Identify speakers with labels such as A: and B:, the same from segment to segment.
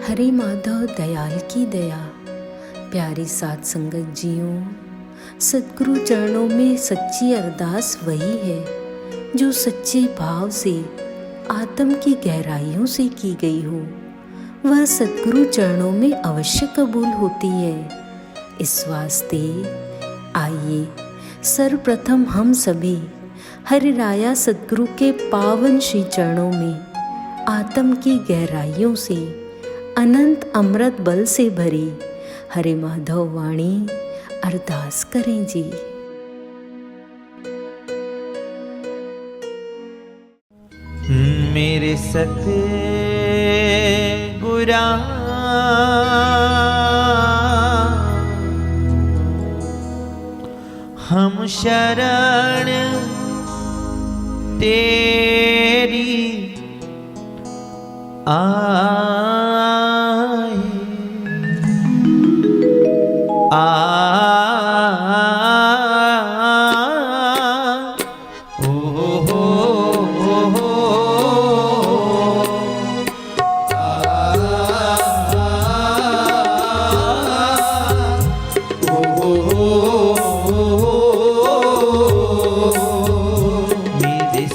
A: हरे माधव दयाल की दया, प्यारी साथ संगत जियों, सद्गुरु चरणों में सच्ची अरदास वही है जो सच्चे भाव से आत्म की गहराइयों से की गई हो, वह सद्गुरु चरणों में अवश्य कबूल होती है। इस वास्ते आइए सर्वप्रथम हम सभी हरि राया सद्गुरु के पावन श्री चरणों में आत्म की गहराइयों से अनंत अमृत बल से भरी हरे माधव वाणी अरदास करें जी।
B: मेरे सतगुरा हम शरण तेरी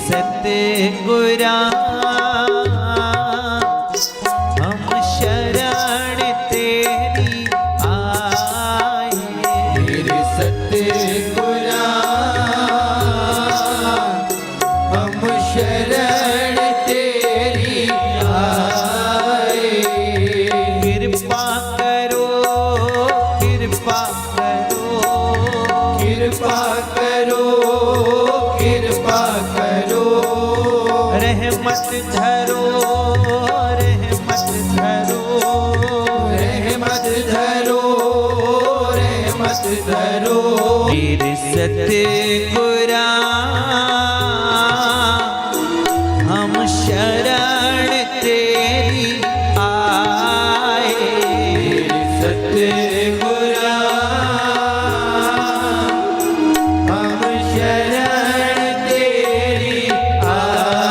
B: सतगुरा हम शरण तेरी आए। सतगुरा हम शरण तेरी आए।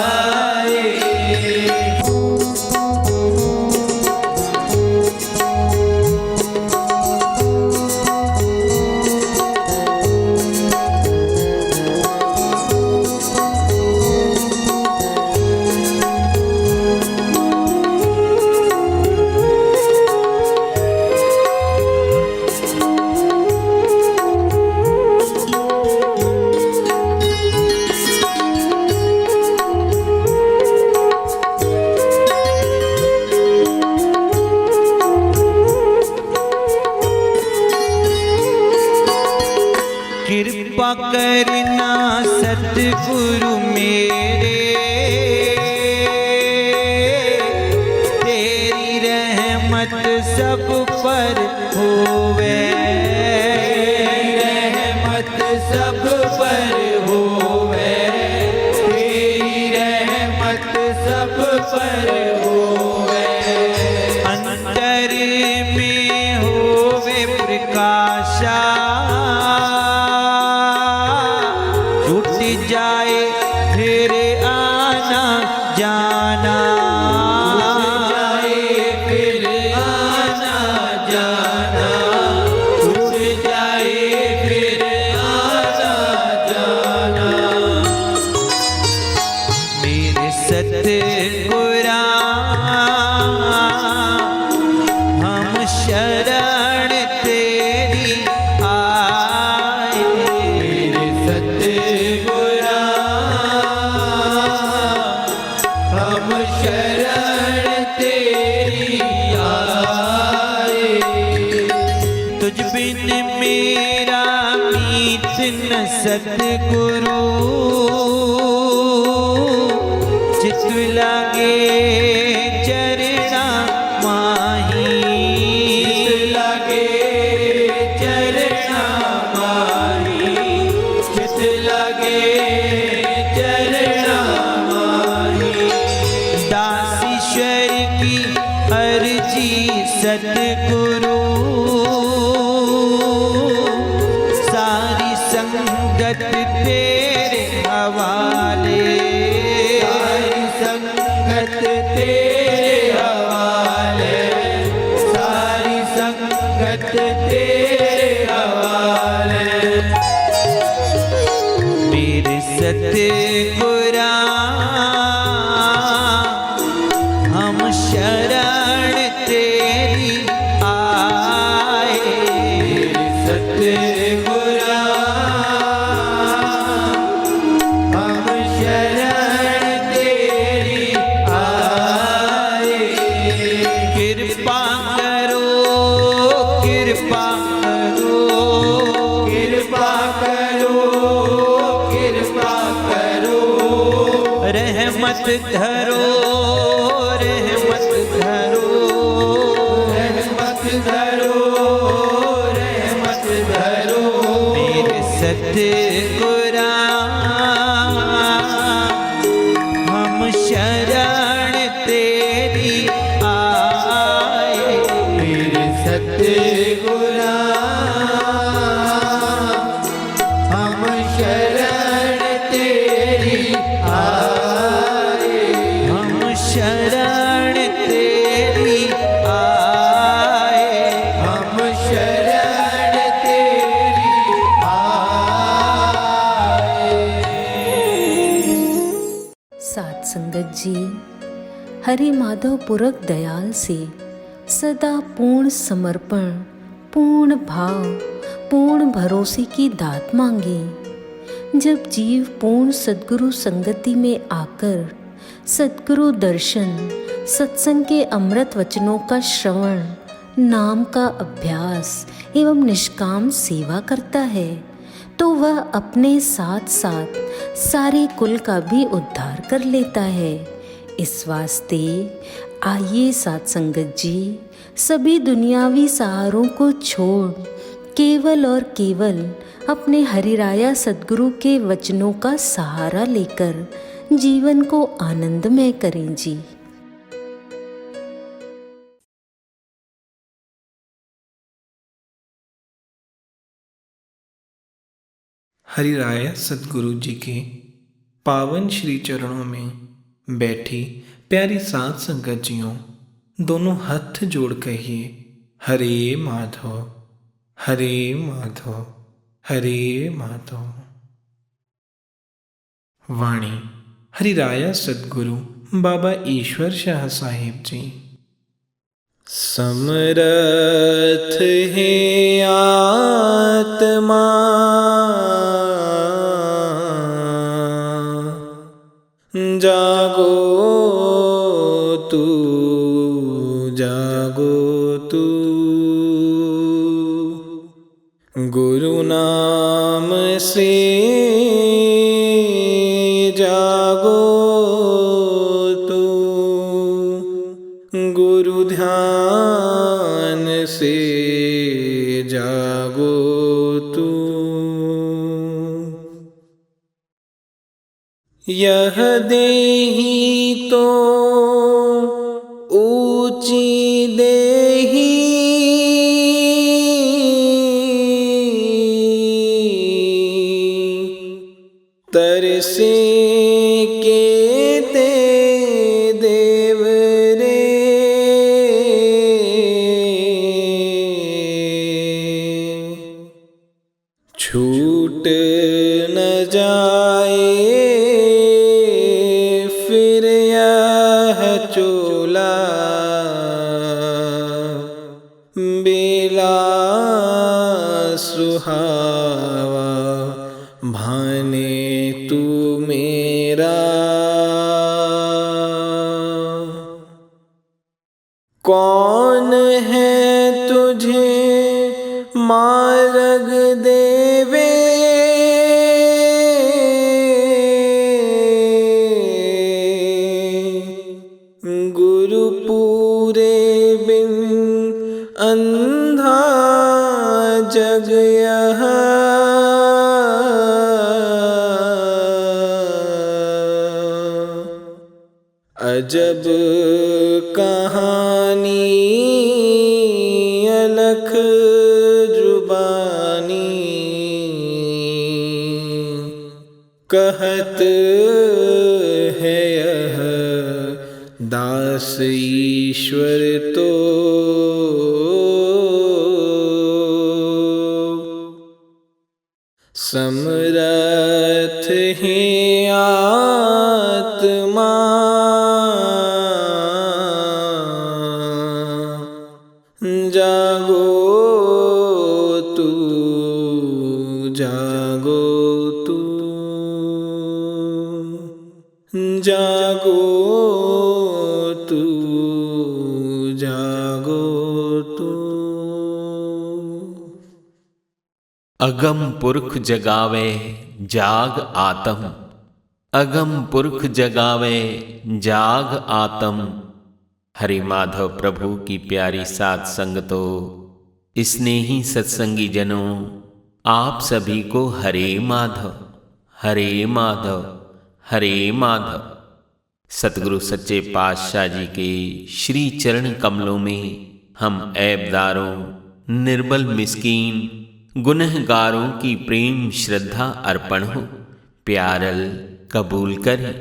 B: कृपा करना सतगुरु मेरे, तेरी रहमत सब पर होवे। रहमत सब पर होवे, तेरी रहमत सब पर होवे। अंतर में होवे प्रकाशा, जाए फिर आना जाना। जाए फिर आना जाना, छूट जाए फिर आना जाना। मेरे सतगुरा हम शरण तेरी आए। मेरे सतगुरा हम शरण तेरी आए। तुझ बिन मेरा मीत न सतगुरु, चित लागे चरणा माही। चित लागे चरणा माही, चित लागे चरणा माही। दासीश्वर की अर्जी सतगुरु, सारी संगत तेरे हवाले। सारी संगत तेरे हवाले। जगत तेरे हवाले। मेरे सतगुरा हम शरण तेरी आए। मेरे सतगुरा हम शरण तेरी आए। कृपा करो कृपा करो कृपा करो कृपा करो। रहमत धरो रहमत धरो रहमत धरो रहमत धरो। मेरे सतगुरा हम शरण तेरी आए। मेरे सतगुरा हम शरण तेरी आए। हम शरण तेरी आए। हम शरण तेरी आए।
A: सात संगत जी, हरि माधव पुरख दयाल से सदा पूर्ण समर्पण, पूर्ण भाव, पूर्ण भरोसे की दात मांगे। जब जीव पूर्ण सद्गुरु संगति में आकर सद्गुरु दर्शन, सत्संग के अमृत वचनों का श्रवण, नाम का अभ्यास एवं निष्काम सेवा करता है, तो वह अपने साथ साथ सारे कुल का भी उद्धार कर लेता है। इस वास्ते आइए साथ संगत जी, सभी दुनियावी सहारों को छोड़ केवल और केवल अपने हरिराया सद्गुरु के वचनों का सहारा लेकर जीवन को आनंदमय करें जी।
C: हरिराय सद्गुरु जी के पावन श्री चरणों में बैठी प्यारी सात संगत जियों, दोनों हाथ जोड़ कहिए हरे माधव हरे माधव हरे माधव। वाणी हरिराया सद्गुरु बाबा ईश्वर शाह साहिब जी। समरथ है आत्मा जागो तू जागो तू। गुरु नाम से जागो तू, गुरु ध्यान से जागो तू। यह देही तो ऊंची देही, तरसे के ते देव रे। छूट न जाए फिर यह चोला, बेला सुहावा भाने तू मेरा। कौन है तुझे मार्ग देवे, गुरु पूरे बिन अंधा जग यह। अजब कहानी अलख जुबानी, कहत है यह दास ईश्वर तो समरथ है आत्मा जागो तू जागो तू जागो तू जागो तू।
B: अगम पुरख जगावे जाग आतम, अगम पुरख जगावे जाग आतम। हरि माधव प्रभु की प्यारी सात संगतों, स्नेही सत्संगी जनों, आप सभी को हरे माधव हरे माधव हरे माधव। सतगुरु सच्चे पातशाह जी के श्री चरण कमलों में हम ऐबदारों, निर्बल मिस्कीन गुनहगारों की प्रेम श्रद्धा अर्पण हो, प्यारल कबूल करें।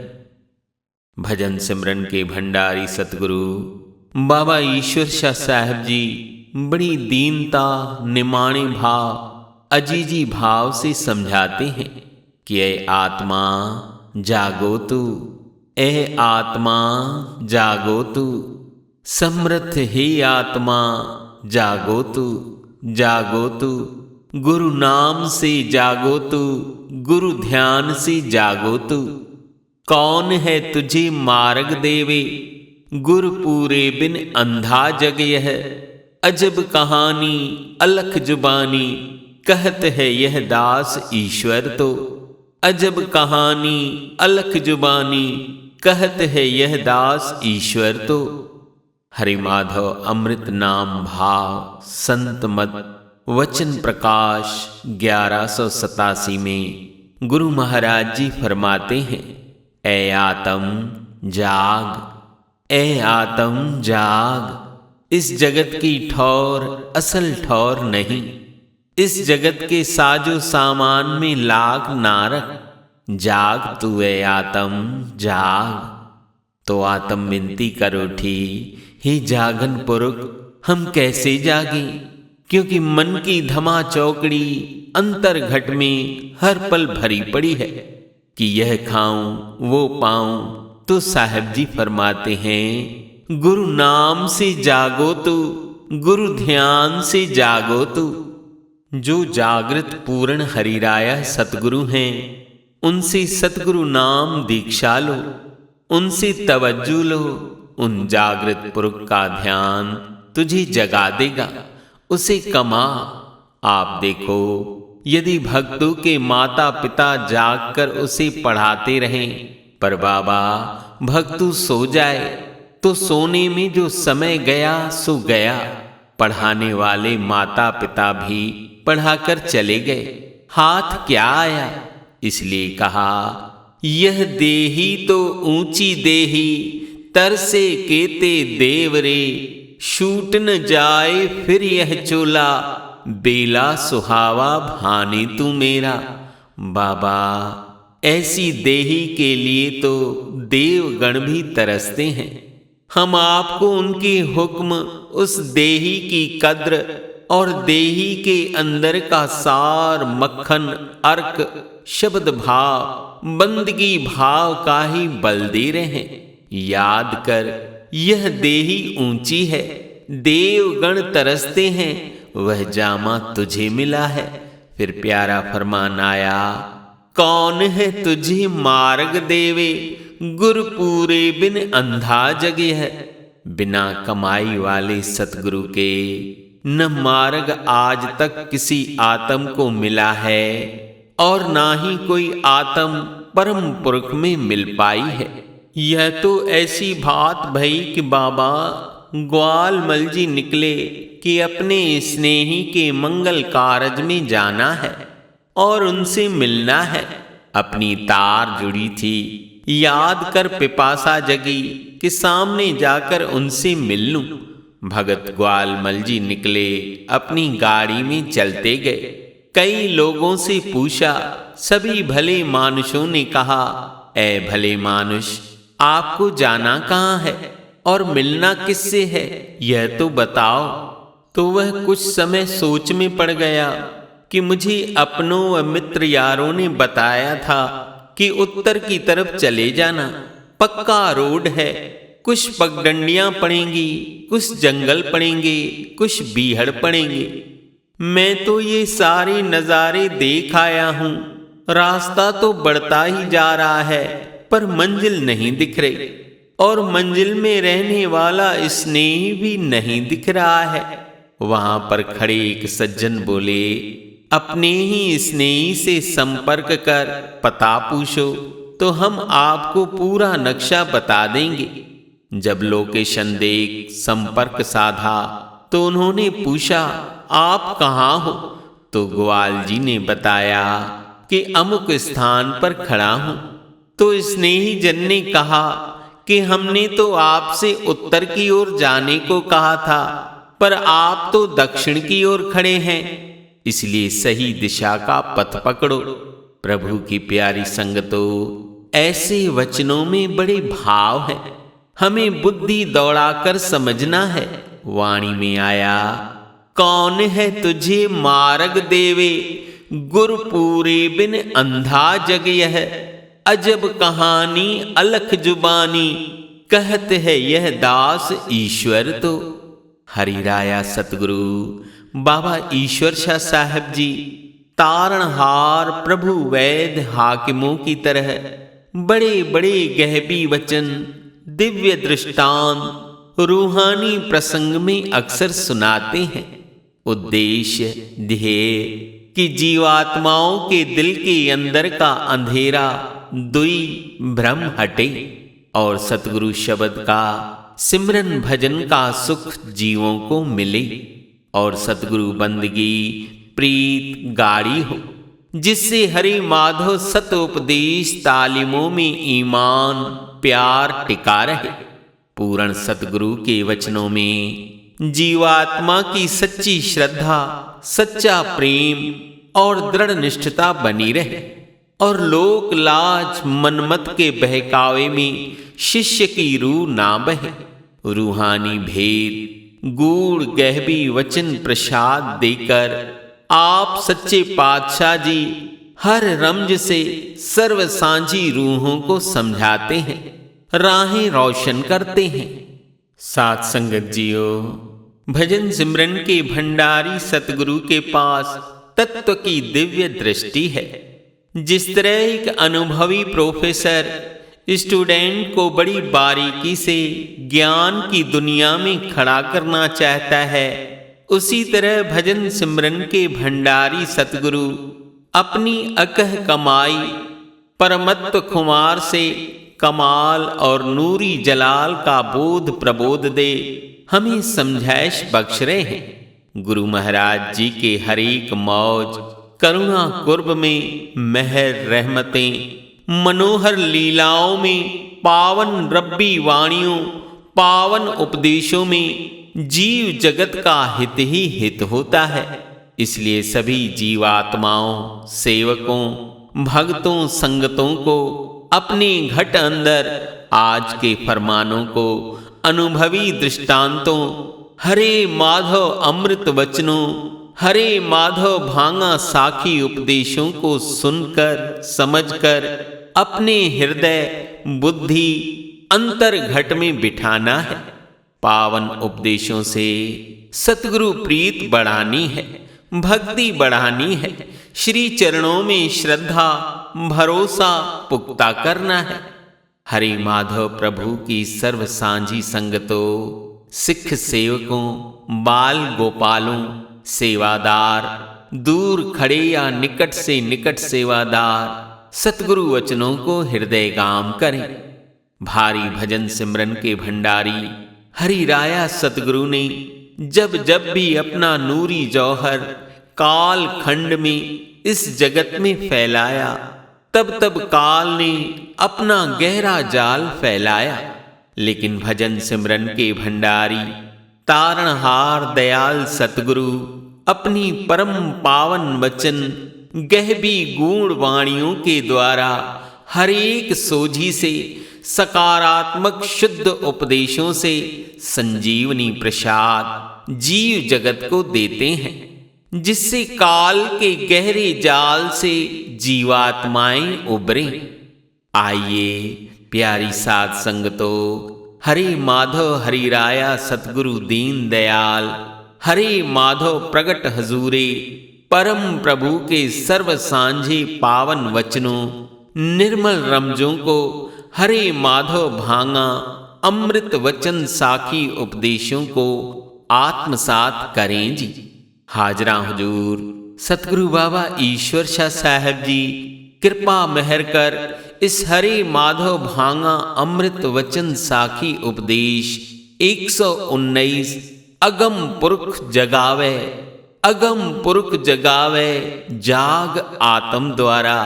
B: भजन सिमरन के भंडारी सतगुरु बाबा ईश्वर शाह साहब जी बड़ी दीनता, निमाणे भाव, अजीजी भाव से समझाते हैं कि ए आत्मा जागो तू, ए आत्मा जागो तू। समर्थ हे आत्मा जागो तू, जागो तू। गुरु नाम से जागो तू, गुरु ध्यान से जागो तू। कौन है तुझे मार्ग देवे, गुरु पूरे बिन अंधा जग यह। अजब कहानी अलख जुबानी, कहत है यह दास ईश्वर तो। अजब कहानी अलख जुबानी, कहत है यह दास ईश्वर तो। हरि माधव अमृत नाम भाव संत मत वचन प्रकाश 1187 में गुरु महाराज जी फरमाते हैं, ए आत्म जाग, ए आत्म जाग। इस जगत की ठौर असल ठौर नहीं, इस जगत के साजो सामान में लाग ना रख। जाग तू ए आत्म जाग। तो आत्म विनती कर उठी, हे जागन पुरख हम कैसे जागें, क्योंकि मन की धमा चौकड़ी अंतर घट में हर पल भरी पड़ी है कि यह खाऊं वो पाऊं। तो साहब जी फरमाते हैं, गुरु नाम से जागो तू, गुरु ध्यान से जागो तू। जो जागृत पूर्ण हरिराया सतगुरु हैं, उनसे सतगुरु नाम दीक्षा लो, उनसे तवज्जो लो। उन जागृत पुरुष का ध्यान तुझे जगा देगा, उसे कमा। आप देखो, यदि भक्तों के माता पिता जागकर उसे पढ़ाते रहें, पर बाबा भक्तु सो जाए तो सोने में जो समय गया सो गया। पढ़ाने वाले माता पिता भी पढ़ाकर चले गए, हाथ क्या आया। इसलिए कहा, यह देही तो ऊंची देही, तरसे केते देव रे। छूट न जाए फिर यह चोला, बेला सुहावा भाने तू मेरा। बाबा ऐसी देही के लिए तो देवगण भी तरसते हैं। हम आपको उनके हुक्म, उस देही की कद्र और देही के अंदर का सार मक्खन अर्क शब्द भाव बंदगी भाव का ही बल दे रहे हैं। याद कर, यह देही ऊंची है, देवगण तरसते हैं, वह जामा तुझे मिला है। फिर प्यारा फरमान आया, कौन है तुझे मार्ग देवे, गुरु पूरे बिन अंधा जगे है। बिना कमाई वाले सतगुरु के न मार्ग आज तक किसी आत्म को मिला है और ना ही कोई आत्म परम पुरख में मिल पाई है। यह तो ऐसी बात भई कि बाबा ग्वाल मल जी निकले कि अपने स्नेही के मंगल कारज में जाना है और उनसे मिलना है। अपनी तार जुड़ी थी, याद कर पिपासा जगी कि सामने जाकर उनसे मिल लूं। भगत ग्वालमल जी निकले, अपनी गाड़ी में चलते गए। कई लोगों से पूछा, सभी भले मानुषों ने कहा, ऐ भले मानुष, आपको जाना कहाँ है और मिलना किससे है, यह तो बताओ। तो वह कुछ समय सोच में पड़ गया कि मुझे अपनों व मित्र यारों ने बताया था कि उत्तर की तरफ चले जाना, पक्का रोड है, कुछ पगडंडियां पड़ेंगी, कुछ जंगल पड़ेंगे, कुछ बीहड़ पड़ेंगे। मैं तो ये सारे नज़ारे देख आया हूँ। रास्ता तो बढ़ता ही जा रहा है, पर मंजिल नहीं दिख रही, और मंजिल में रहने वाला स्नेही भी नहीं दिख रहा है। वहां पर खड़े एक सज्जन बोले, अपने ही स्नेही से संपर्क कर पता पूछो तो हम आपको पूरा नक्शा बता देंगे। जब लोकेशन देख संपर्क साधा तो उन्होंने पूछा, आप कहाँ हो? तो ग्वाल जी ने बताया कि अमुक स्थान पर खड़ा हूं। तो स्नेही जन ने कहा कि हमने तो आपसे उत्तर की ओर जाने को कहा था, पर आप तो दक्षिण की ओर खड़े हैं, इसलिए सही दिशा का पथ पकड़ो। प्रभु की प्यारी संगतो, ऐसे वचनों में बड़े भाव है, हमें बुद्धि दौड़ाकर समझना है। वाणी में आया, कौन है तुझे मार्ग देवे, गुर पूरे बिन अंधा जग यह, अजब कहानी अलख जुबानी, कहत है यह दास ईश्वर तो। हरि राया सतगुरु बाबा ईश्वर शाह साहब जी तारणहार प्रभु वैद हाकिमों की तरह बड़े बड़े गहबी वचन, दिव्य दृष्टांत, रूहानी प्रसंग में अक्सर सुनाते हैं। उद्देश्य ध्येय कि जीवात्माओं के दिल के अंदर का अंधेरा दुई भ्रम हटे और सतगुरु शब्द का सिमरन भजन का सुख जीवों को मिले और सतगुरु बंदगी प्रीत गाड़ी हो, जिससे हरि माधव सत उपदेश तालीमों में ईमान प्यार टिका रहे। पूर्ण सतगुरु के वचनों में जीवात्मा की सच्ची श्रद्धा, सच्चा प्रेम और दृढ़ निष्ठता बनी रहे और लोक लाज मनमत के बहकावे में शिष्य की रूह ना बहे। रूहानी भेद गूढ़ गहबी वचन प्रसाद देकर आप सच्चे पातशाह जी हर रमज से सर्व सांझी रूहों को समझाते हैं, राहें रोशन करते हैं। साथ संगत जियो, भजन सिमरन के भंडारी सतगुरु के पास तत्व की दिव्य दृष्टि है। जिस तरह एक अनुभवी प्रोफेसर स्टूडेंट को बड़ी बारीकी से ज्ञान की दुनिया में खड़ा करना चाहता है, उसी तरह भजन सिमरन के भंडारी सतगुरु अपनी अकह कमाई परमत्व खुमार से कमाल और नूरी जलाल का बोध प्रबोध दे हमें समझाइश बख्श रहे हैं। गुरु महाराज जी के हर एक मौज करुणा कुर्ब में मेहर रहमतें, मनोहर लीलाओं में पावन रब्बी वाणियों, पावन उपदेशों में जीव जगत का हित ही हित होता है। इसलिए सभी जीवात्माओं, सेवकों, भक्तों, संगतों को अपने घट अंदर आज के फरमानों को, अनुभवी दृष्टांतों, हरे माधव अमृत वचनों, हरे माधव भांगा साखी उपदेशों को सुनकर समझकर अपने हृदय बुद्धि अंतर घट में बिठाना है। पावन उपदेशों से सतगुरु प्रीत बढ़ानी है, भक्ति बढ़ानी है, श्री चरणों में श्रद्धा भरोसा पुख्ता करना है। हरि माधव प्रभु की सर्व सांझी संगतों, सिख सेवकों, बाल गोपालों, सेवादार, दूर खड़े या निकट से निकट सेवादार, सतगुरु वचनों को हृदयगाम करें। भारी भजन सिमरन के भंडारी हरि राया सतगुरु ने जब जब भी अपना नूरी जौहर काल खंड में इस जगत में फैलाया, तब तब काल ने अपना गहरा जाल फैलाया। लेकिन भजन सिमरन के भंडारी तारणहार दयाल सतगुरु अपनी परम पावन वचन गहबी गूढ़ वाणियों के द्वारा हर एक सोझी से सकारात्मक शुद्ध उपदेशों से संजीवनी प्रसाद जीव जगत को देते हैं। जिससे काल के गहरे जाल से जीवात्माएं उबरे। आइए प्यारी साध संगतो, हरे माधव हरि राया सतगुरु दीन दयाल, हरे माधव प्रगट हजूरे, परम प्रभु के सर्व सांझे पावन वचनों, निर्मल रमजों को हरे माधव भांगा अमृत वचन साखी उपदेशों को आत्मसात करें जी। हाजरा हुजूर सतगुरु बाबा ईश्वर शाह साहब जी कृपा मेहर कर इस हरे माधव भांगा अमृत वचन साखी उपदेश 119 अगम पुरख जगावे, अगम पुरख जगावे जाग आत्म द्वारा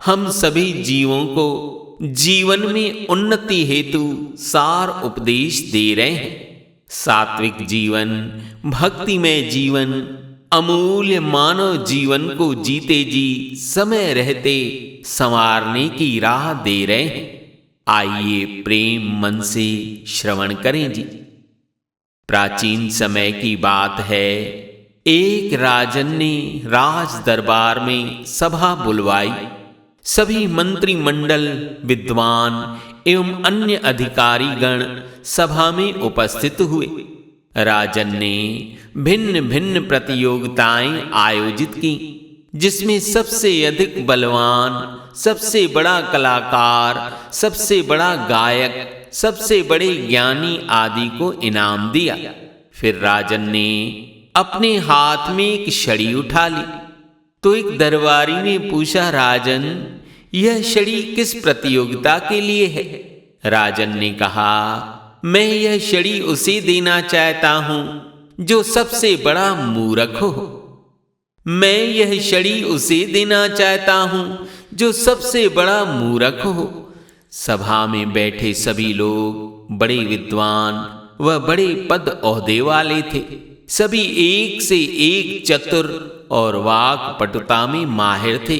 B: हम सभी जीवों को जीवन में उन्नति हेतु सार उपदेश दे रहे हैं। सात्विक जीवन, भक्तिमय जीवन, अमूल्य मानव जीवन को जीते जी समय रहते संवारने की राह दे रहे हैं। आइए प्रेम मन से श्रवण करें जी। प्राचीन समय की बात है, एक राजन ने राज दरबार में सभा बुलवाई। सभी मंत्रिमंडल, विद्वान एवं अन्य अधिकारी गण सभा में उपस्थित हुए। राजन ने भिन्न भिन्न प्रतियोगिताएं आयोजित की, जिसमें सबसे अधिक बलवान, सबसे बड़ा कलाकार, सबसे बड़ा गायक, सबसे बड़े ज्ञानी आदि को इनाम दिया। फिर राजन ने अपने हाथ में एक छड़ी उठा ली तो एक दरबारी ने पूछा, राजन यह छड़ी किस प्रतियोगिता के लिए है? राजन ने कहा, मैं यह छड़ी उसे देना चाहता हूं जो सबसे बड़ा मूर्ख हो। मैं यह छड़ी उसे देना चाहता हूं जो सबसे बड़ा मूर्ख हो। सभा में बैठे सभी लोग बड़े विद्वान व बड़े पद ओहदे वाले थे। सभी एक से एक चतुर और वाक पटुता में माहिर थे।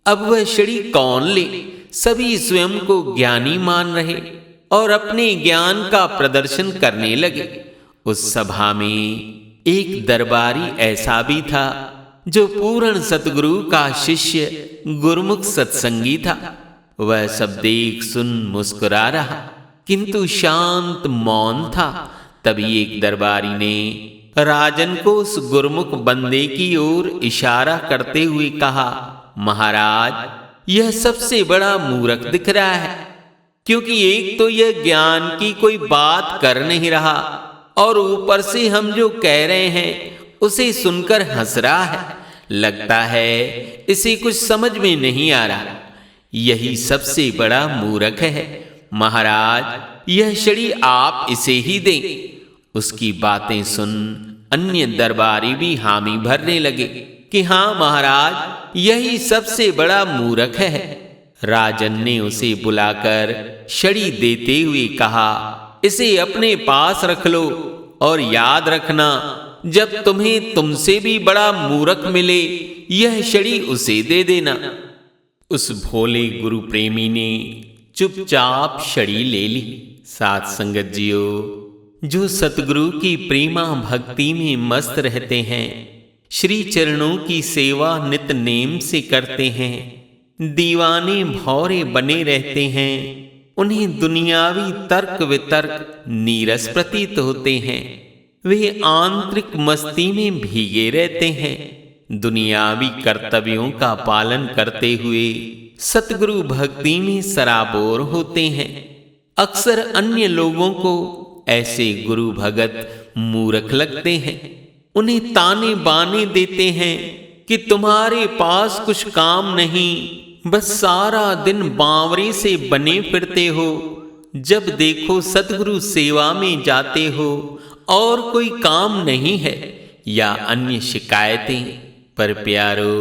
B: अब वह छड़ी कौन ले? सभी स्वयं को ज्ञानी मान रहे और अपने ज्ञान का प्रदर्शन करने लगे। उस सभा में एक दरबारी ऐसा भी था जो पूर्ण सतगुरु का शिष्य, गुरुमुख सत्संगी था। वह सब देख सुन मुस्कुरा रहा, किंतु शांत मौन था। तभी एक दरबारी ने राजन को उस गुरुमुख बंदे की ओर इशारा करते हुए कहा, महाराज यह सबसे बड़ा मूर्ख दिख रहा है, क्योंकि एक तो यह ज्ञान की कोई बात कर नहीं रहा और ऊपर से हम जो कह रहे हैं उसे सुनकर हंस रहा है। लगता है इसे कुछ समझ में नहीं आ रहा। यही सबसे बड़ा मूर्ख है। महाराज यह छड़ी आप इसे ही दें। उसकी बातें सुन अन्य दरबारी भी हामी भरने लगे कि हाँ महाराज, यही सबसे बड़ा मूर्ख है। राजन ने उसे बुलाकर छड़ी देते हुए कहा, इसे अपने पास रख लो और याद रखना, जब तुम्हें तुमसे भी बड़ा मूर्ख मिले यह छड़ी उसे दे देना। उस भोले गुरु प्रेमी ने चुपचाप छड़ी ले ली। साथ संगत जियो, जो सतगुरु की प्रेमा भक्ति में मस्त रहते हैं, श्री चरणों की सेवा नित नेम से करते हैं, दीवाने भौरे बने रहते हैं, उन्हें दुनियावी तर्क वितर्क नीरस प्रतीत होते हैं। वे आंतरिक मस्ती में भीगे रहते हैं। दुनियावी कर्तव्यों का पालन करते हुए सतगुरु भक्ति में सराबोर होते हैं। अक्सर अन्य लोगों को ऐसे गुरु भगत मूर्ख लगते हैं। उन्हें ताने बाने देते हैं कि तुम्हारे पास कुछ काम नहीं, बस सारा दिन बावरे से बने फिरते हो। जब देखो सतगुरु सेवा में जाते हो और कोई काम नहीं है, या अन्य शिकायतें। पर प्यारो,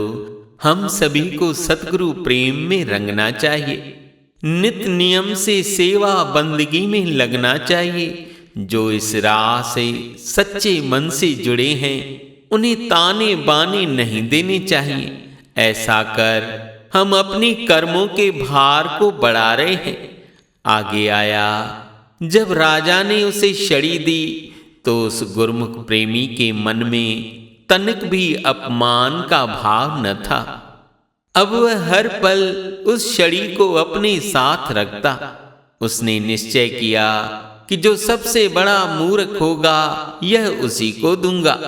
B: हम सभी को सतगुरु प्रेम में रंगना चाहिए। नित नियम से सेवा बंदगी में लगना चाहिए। जो इस राह से सच्चे मन से जुड़े हैं, उन्हें ताने बाने नहीं देने चाहिए। ऐसा कर हम अपने कर्मों के भार को बढ़ा रहे हैं। आगे आया, जब राजा ने उसे छड़ी दी तो उस गुरमुख प्रेमी के मन में तनिक भी अपमान का भाव न था। अब वह हर पल उस छड़ी को अपने साथ रखता। उसने निश्चय किया कि जो सबसे बड़ा मूर्ख होगा यह उसी को दूंगा।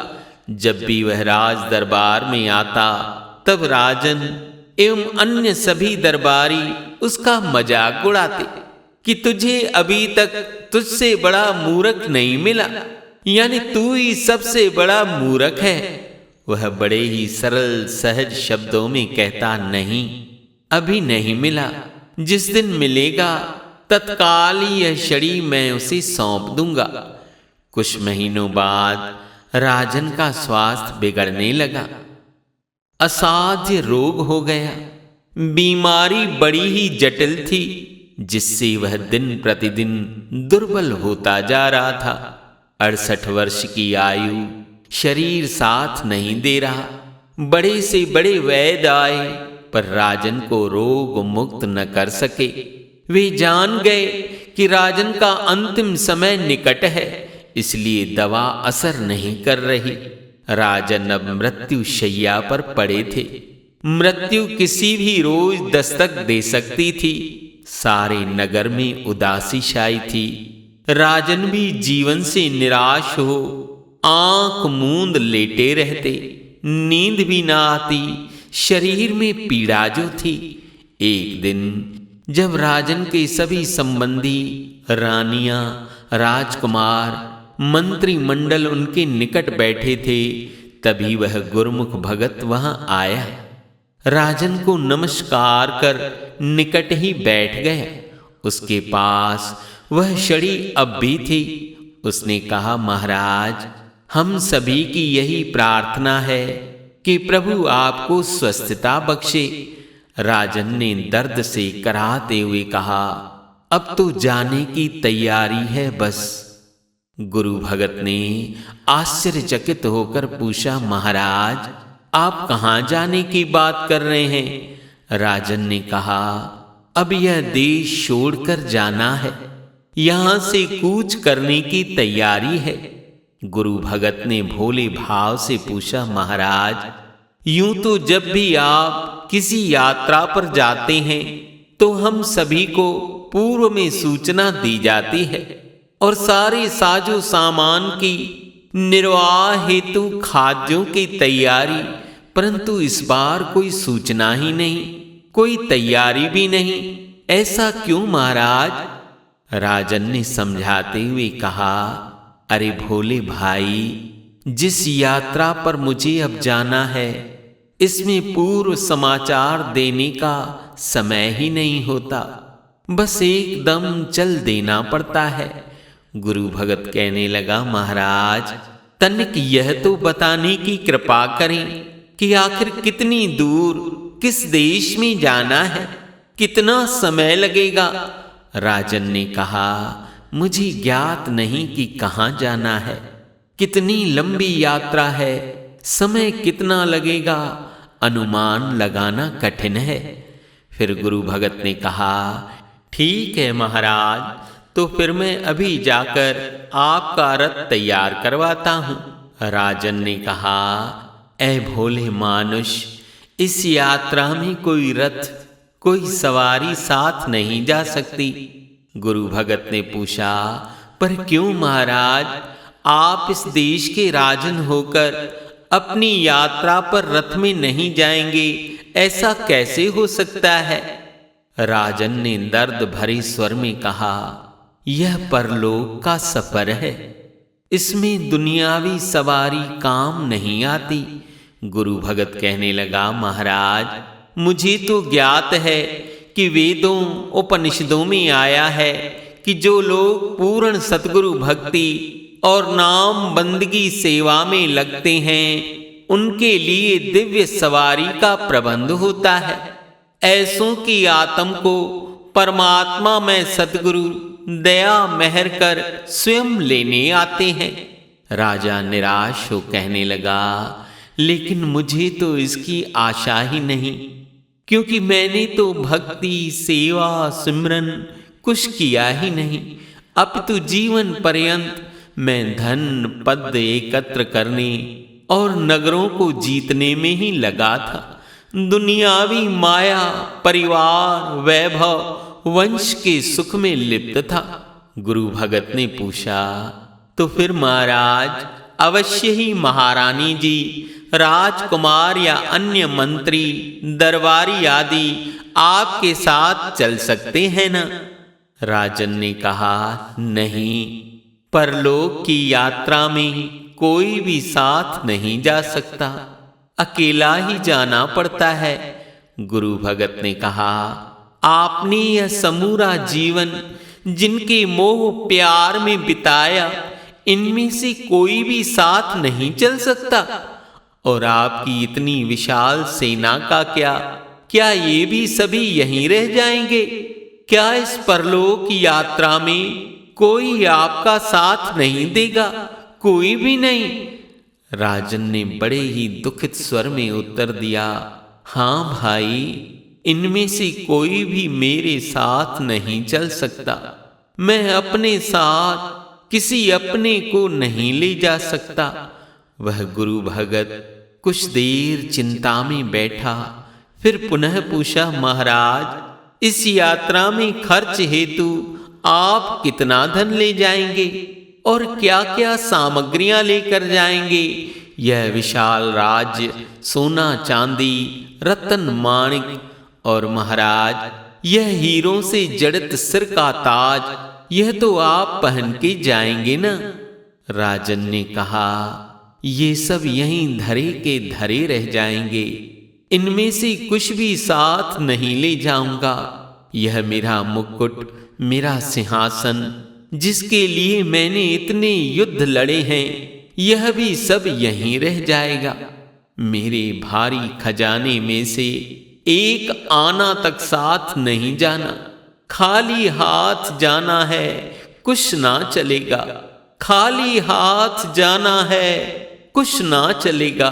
B: जब भी वह राज दरबार में आता तब राजन एवं अन्य सभी दरबारी उसका मजाक उड़ाते कि तुझे अभी तक तुझसे बड़ा मूर्ख नहीं मिला, यानी तू ही सबसे बड़ा मूर्ख है। वह बड़े ही सरल सहज शब्दों में कहता, नहीं, अभी नहीं मिला, जिस दिन मिलेगा तत्काल ही यह छड़ी मैं उसे सौंप दूंगा। कुछ महीनों बाद राजन का स्वास्थ्य बिगड़ने लगा। असाध्य रोग हो गया। बीमारी बड़ी ही जटिल थी, जिससे वह दिन प्रतिदिन दुर्बल होता जा रहा था। 68 वर्ष की आयु, शरीर साथ नहीं दे रहा। बड़े से बड़े वैद्य आए पर राजन को रोग मुक्त न कर सके। वे जान गए कि राजन का अंतिम समय निकट है, इसलिए दवा असर नहीं कर रही। राजन अब मृत्यु शैया पर पड़े थे। मृत्यु किसी भी रोज दस्तक दे सकती थी। सारे नगर में उदासी छाई थी। राजन भी जीवन से निराश हो आंख मूंद लेटे रहते। नींद भी ना आती, शरीर में पीड़ा जो थी। एक दिन जब राजन के सभी संबंधी, रानियां, राजकुमार, मंत्रिमंडल उनके निकट बैठे थे, तभी वह गुरुमुख भगत वहां आया। राजन को नमस्कार कर निकट ही बैठ गया। उसके पास वह छड़ी अब भी थी। उसने कहा, महाराज, हम सभी की यही प्रार्थना है कि प्रभु आपको स्वस्थता बख्शे। राजन ने दर्द से कराहते हुए कहा, अब तो जाने की तैयारी है बस। गुरु भगत ने आश्चर्यचकित होकर पूछा, महाराज, आप कहाँ जाने की बात कर रहे हैं? राजन ने कहा, अब यह देश छोड़कर जाना है, यहां से कूच करने की तैयारी है। गुरु भगत ने भोले भाव से पूछा, महाराज, यूं तो जब भी आप किसी यात्रा पर जाते हैं तो हम सभी को पूर्व में सूचना दी जाती है और सारे साजो सामान की निर्वाह हेतु खाद्यों की तैयारी, परंतु इस बार कोई सूचना ही नहीं, कोई तैयारी भी नहीं। ऐसा क्यों महाराज? राजन ने समझाते हुए कहा, अरे भोले भाई, जिस यात्रा पर मुझे अब जाना है इसमें पूर्व समाचार देने का समय ही नहीं होता, बस एकदम चल देना पड़ता है। गुरु भगत कहने लगा, महाराज, तनिक यह तो बताने की कृपा करें कि आखिर कितनी दूर, किस देश में जाना है, कितना समय लगेगा? राजन ने कहा, मुझे ज्ञात नहीं कि कहाँ जाना है, कितनी लंबी यात्रा है, समय कितना लगेगा, अनुमान लगाना कठिन है। फिर गुरु भगत ने कहा, ठीक है महाराज, तो फिर मैं अभी जाकर आपका रथ तैयार करवाता हूं। राजन ने कहा, ऐ भोले मानुष, इस यात्रा में कोई रथ, कोई सवारी साथ नहीं जा सकती। गुरु भगत ने पूछा, पर क्यों महाराज? आप इस देश के राजन होकर अपनी यात्रा पर रथ में नहीं जाएंगे, ऐसा कैसे हो सकता है? राजन ने दर्द भरे स्वर में कहा, यह परलोक का सफर है, इसमें दुनियावी सवारी काम नहीं आती। गुरु भगत कहने लगा, महाराज, मुझे तो ज्ञात है कि वेदों उपनिषदों में आया है कि जो लोग पूर्ण सतगुरु भक्ति और नाम बंदगी सेवा में लगते हैं उनके लिए दिव्य सवारी का प्रबंध होता है। ऐसों की आत्म को परमात्मा में सतगुरु दया मेहर कर स्वयं लेने आते हैं। राजा निराश हो कहने लगा, लेकिन मुझे तो इसकी आशा ही नहीं, क्योंकि मैंने तो भक्ति सेवा सिमरन कुछ किया ही नहीं। अब तो जीवन पर्यंत मैं धन पद एकत्र करने और नगरों को जीतने में ही लगा था। दुनियावी माया, परिवार, वैभव, वंश के सुख में लिप्त था। गुरु भगत ने पूछा, तो फिर महाराज अवश्य ही महारानी जी, राजकुमार या अन्य मंत्री, दरबारी आदि आपके साथ चल सकते हैं ना? राजन ने कहा, नहीं, परलोक की यात्रा में कोई भी साथ नहीं जा सकता, अकेला ही जाना पड़ता है। गुरु भगत ने कहा, आपने यह समूरा जीवन जिनके मोह प्यार में बिताया, इनमें से कोई भी साथ नहीं चल सकता। और आपकी इतनी विशाल सेना का क्या ये भी सभी यहीं रह जाएंगे? क्या इस परलोक की यात्रा में कोई आपका साथ नहीं देगा? कोई भी नहीं। राजन ने बड़े ही दुखित स्वर में उत्तर दिया, हाँ भाई, इनमें से कोई भी मेरे साथ नहीं चल सकता। मैं अपने साथ किसी अपने को नहीं ले जा सकता। वह गुरु भगत कुछ देर चिंता में बैठा, फिर पुनः पूछा, महाराज इस यात्रा में खर्च हेतु आप कितना धन ले जाएंगे और क्या क्या सामग्रियां लेकर जाएंगे? यह विशाल राज्य, सोना चांदी, रत्न माणिक और महाराज यह हीरों से जड़ित सिर का ताज, यह तो आप पहन के जाएंगे ना? राजन ने कहा, ये सब यहीं धरे के धरे रह जाएंगे, इनमें से कुछ भी साथ नहीं ले जाऊंगा। यह मेरा मुकुट, मेरा सिंहासन, जिसके लिए मैंने इतने युद्ध लड़े हैं, यह भी सब यहीं रह जाएगा। मेरे भारी खजाने में से एक आना तक साथ नहीं जाना। खाली हाथ जाना है, कुछ ना चलेगा। खाली हाथ जाना है, कुछ ना चलेगा।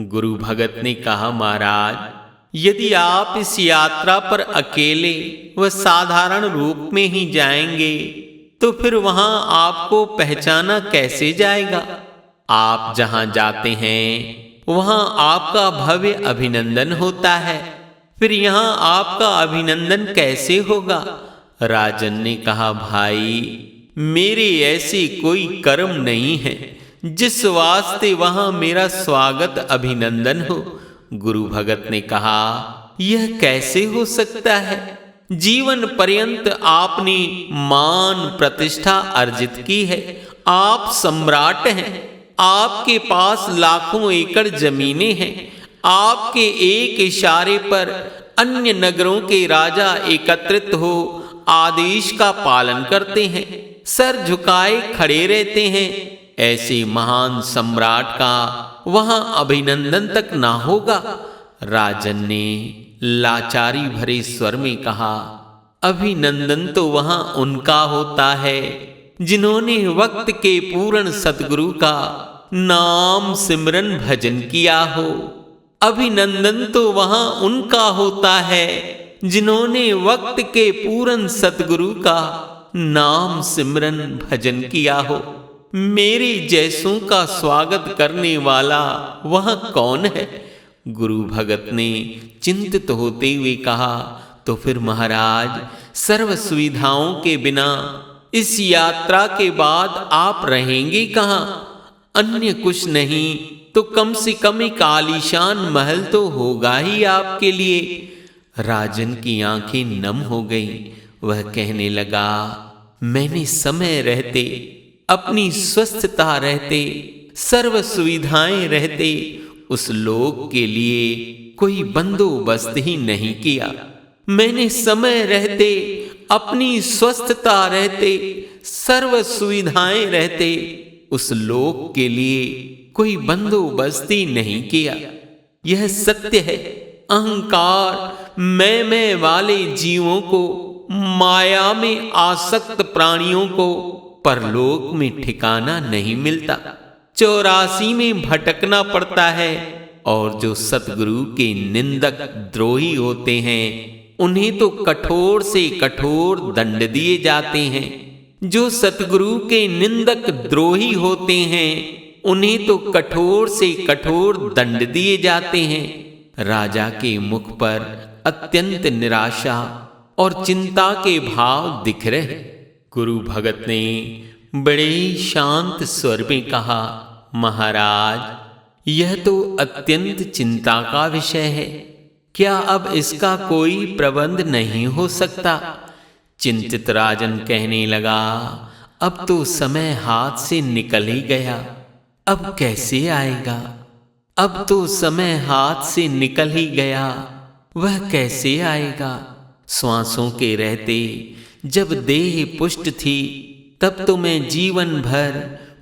B: गुरु भगत ने कहा, महाराज यदि आप इस यात्रा पर अकेले व साधारण रूप में ही जाएंगे तो फिर वहां आपको पहचाना कैसे जाएगा? आप जहां जाते हैं वहां आपका भव्य अभिनंदन होता है, फिर यहां आपका अभिनंदन कैसे होगा? राजन ने कहा, भाई मेरे ऐसे कोई कर्म नहीं है जिस वास्ते वहां मेरा स्वागत अभिनंदन हो। गुरु भगत ने कहा, यह कैसे हो सकता है? जीवन पर्यंत आपने मान प्रतिष्ठा अर्जित की है, आप सम्राट हैं, आपके पास लाखों एकड़ जमीनें हैं, आपके एक इशारे पर अन्य नगरों के राजा एकत्रित हो आदेश का पालन करते हैं, सर झुकाए खड़े रहते हैं। ऐसे महान सम्राट का वहां अभिनंदन तक ना होगा। राजन ने लाचारी भरे स्वर में कहा, अभिनंदन तो वहां उनका होता है जिन्होंने वक्त के पूर्ण सतगुरु का नाम सिमरन भजन किया हो। अभिनंदन तो वहां उनका होता है जिन्होंने वक्त के पूर्ण सतगुरु का नाम सिमरन भजन किया हो। मेरे जैसों का स्वागत करने वाला वह कौन है? गुरु भगत ने चिंतित होते हुए कहा, तो फिर महाराज सर्व सुविधाओं के बिना इस यात्रा के बाद आप रहेंगे कहाँ? अन्य कुछ नहीं तो कम से कम एक आलीशान महल तो होगा ही आपके लिए। राजन की आंखें नम हो गईं। वह कहने लगा, मैंने समय रहते, अपनी स्वस्थता रहते, सर्व सुविधाएं रहते उस लोक के लिए कोई बंदोबस्त ही नहीं किया। मैंने समय रहते, अपनी स्वस्थता रहते, सर्व सुविधाएं रहते उस लोक के लिए कोई बंदोबस्त ही नहीं किया। यह सत्य है। अहंकार मैं वाले जीवों को, माया में आसक्त प्राणियों को परलोक में ठिकाना नहीं मिलता, 84 में भटकना पड़ता है। और जो सतगुरु के निंदक द्रोही होते हैं उन्हें तो कठोर से कठोर दंड दिए जाते हैं। जो सतगुरु के निंदक द्रोही होते हैं उन्हें तो कठोर से कठोर दंड दिए जाते हैं। राजा के मुख पर अत्यंत निराशा और चिंता के भाव दिख रहे। गुरु भगत ने बड़े शांत स्वर में कहा, महाराज, यह तो अत्यंत चिंता का विषय है। क्या अब इसका कोई प्रबंध नहीं हो सकता? चिंतित राजन कहने लगा, अब तो समय हाथ से निकल ही गया, अब कैसे आएगा? अब तो समय हाथ से निकल ही गया, वह कैसे आएगा? श्वासों के रहते जब देह पुष्ट थी, तब तो मैं जीवन भर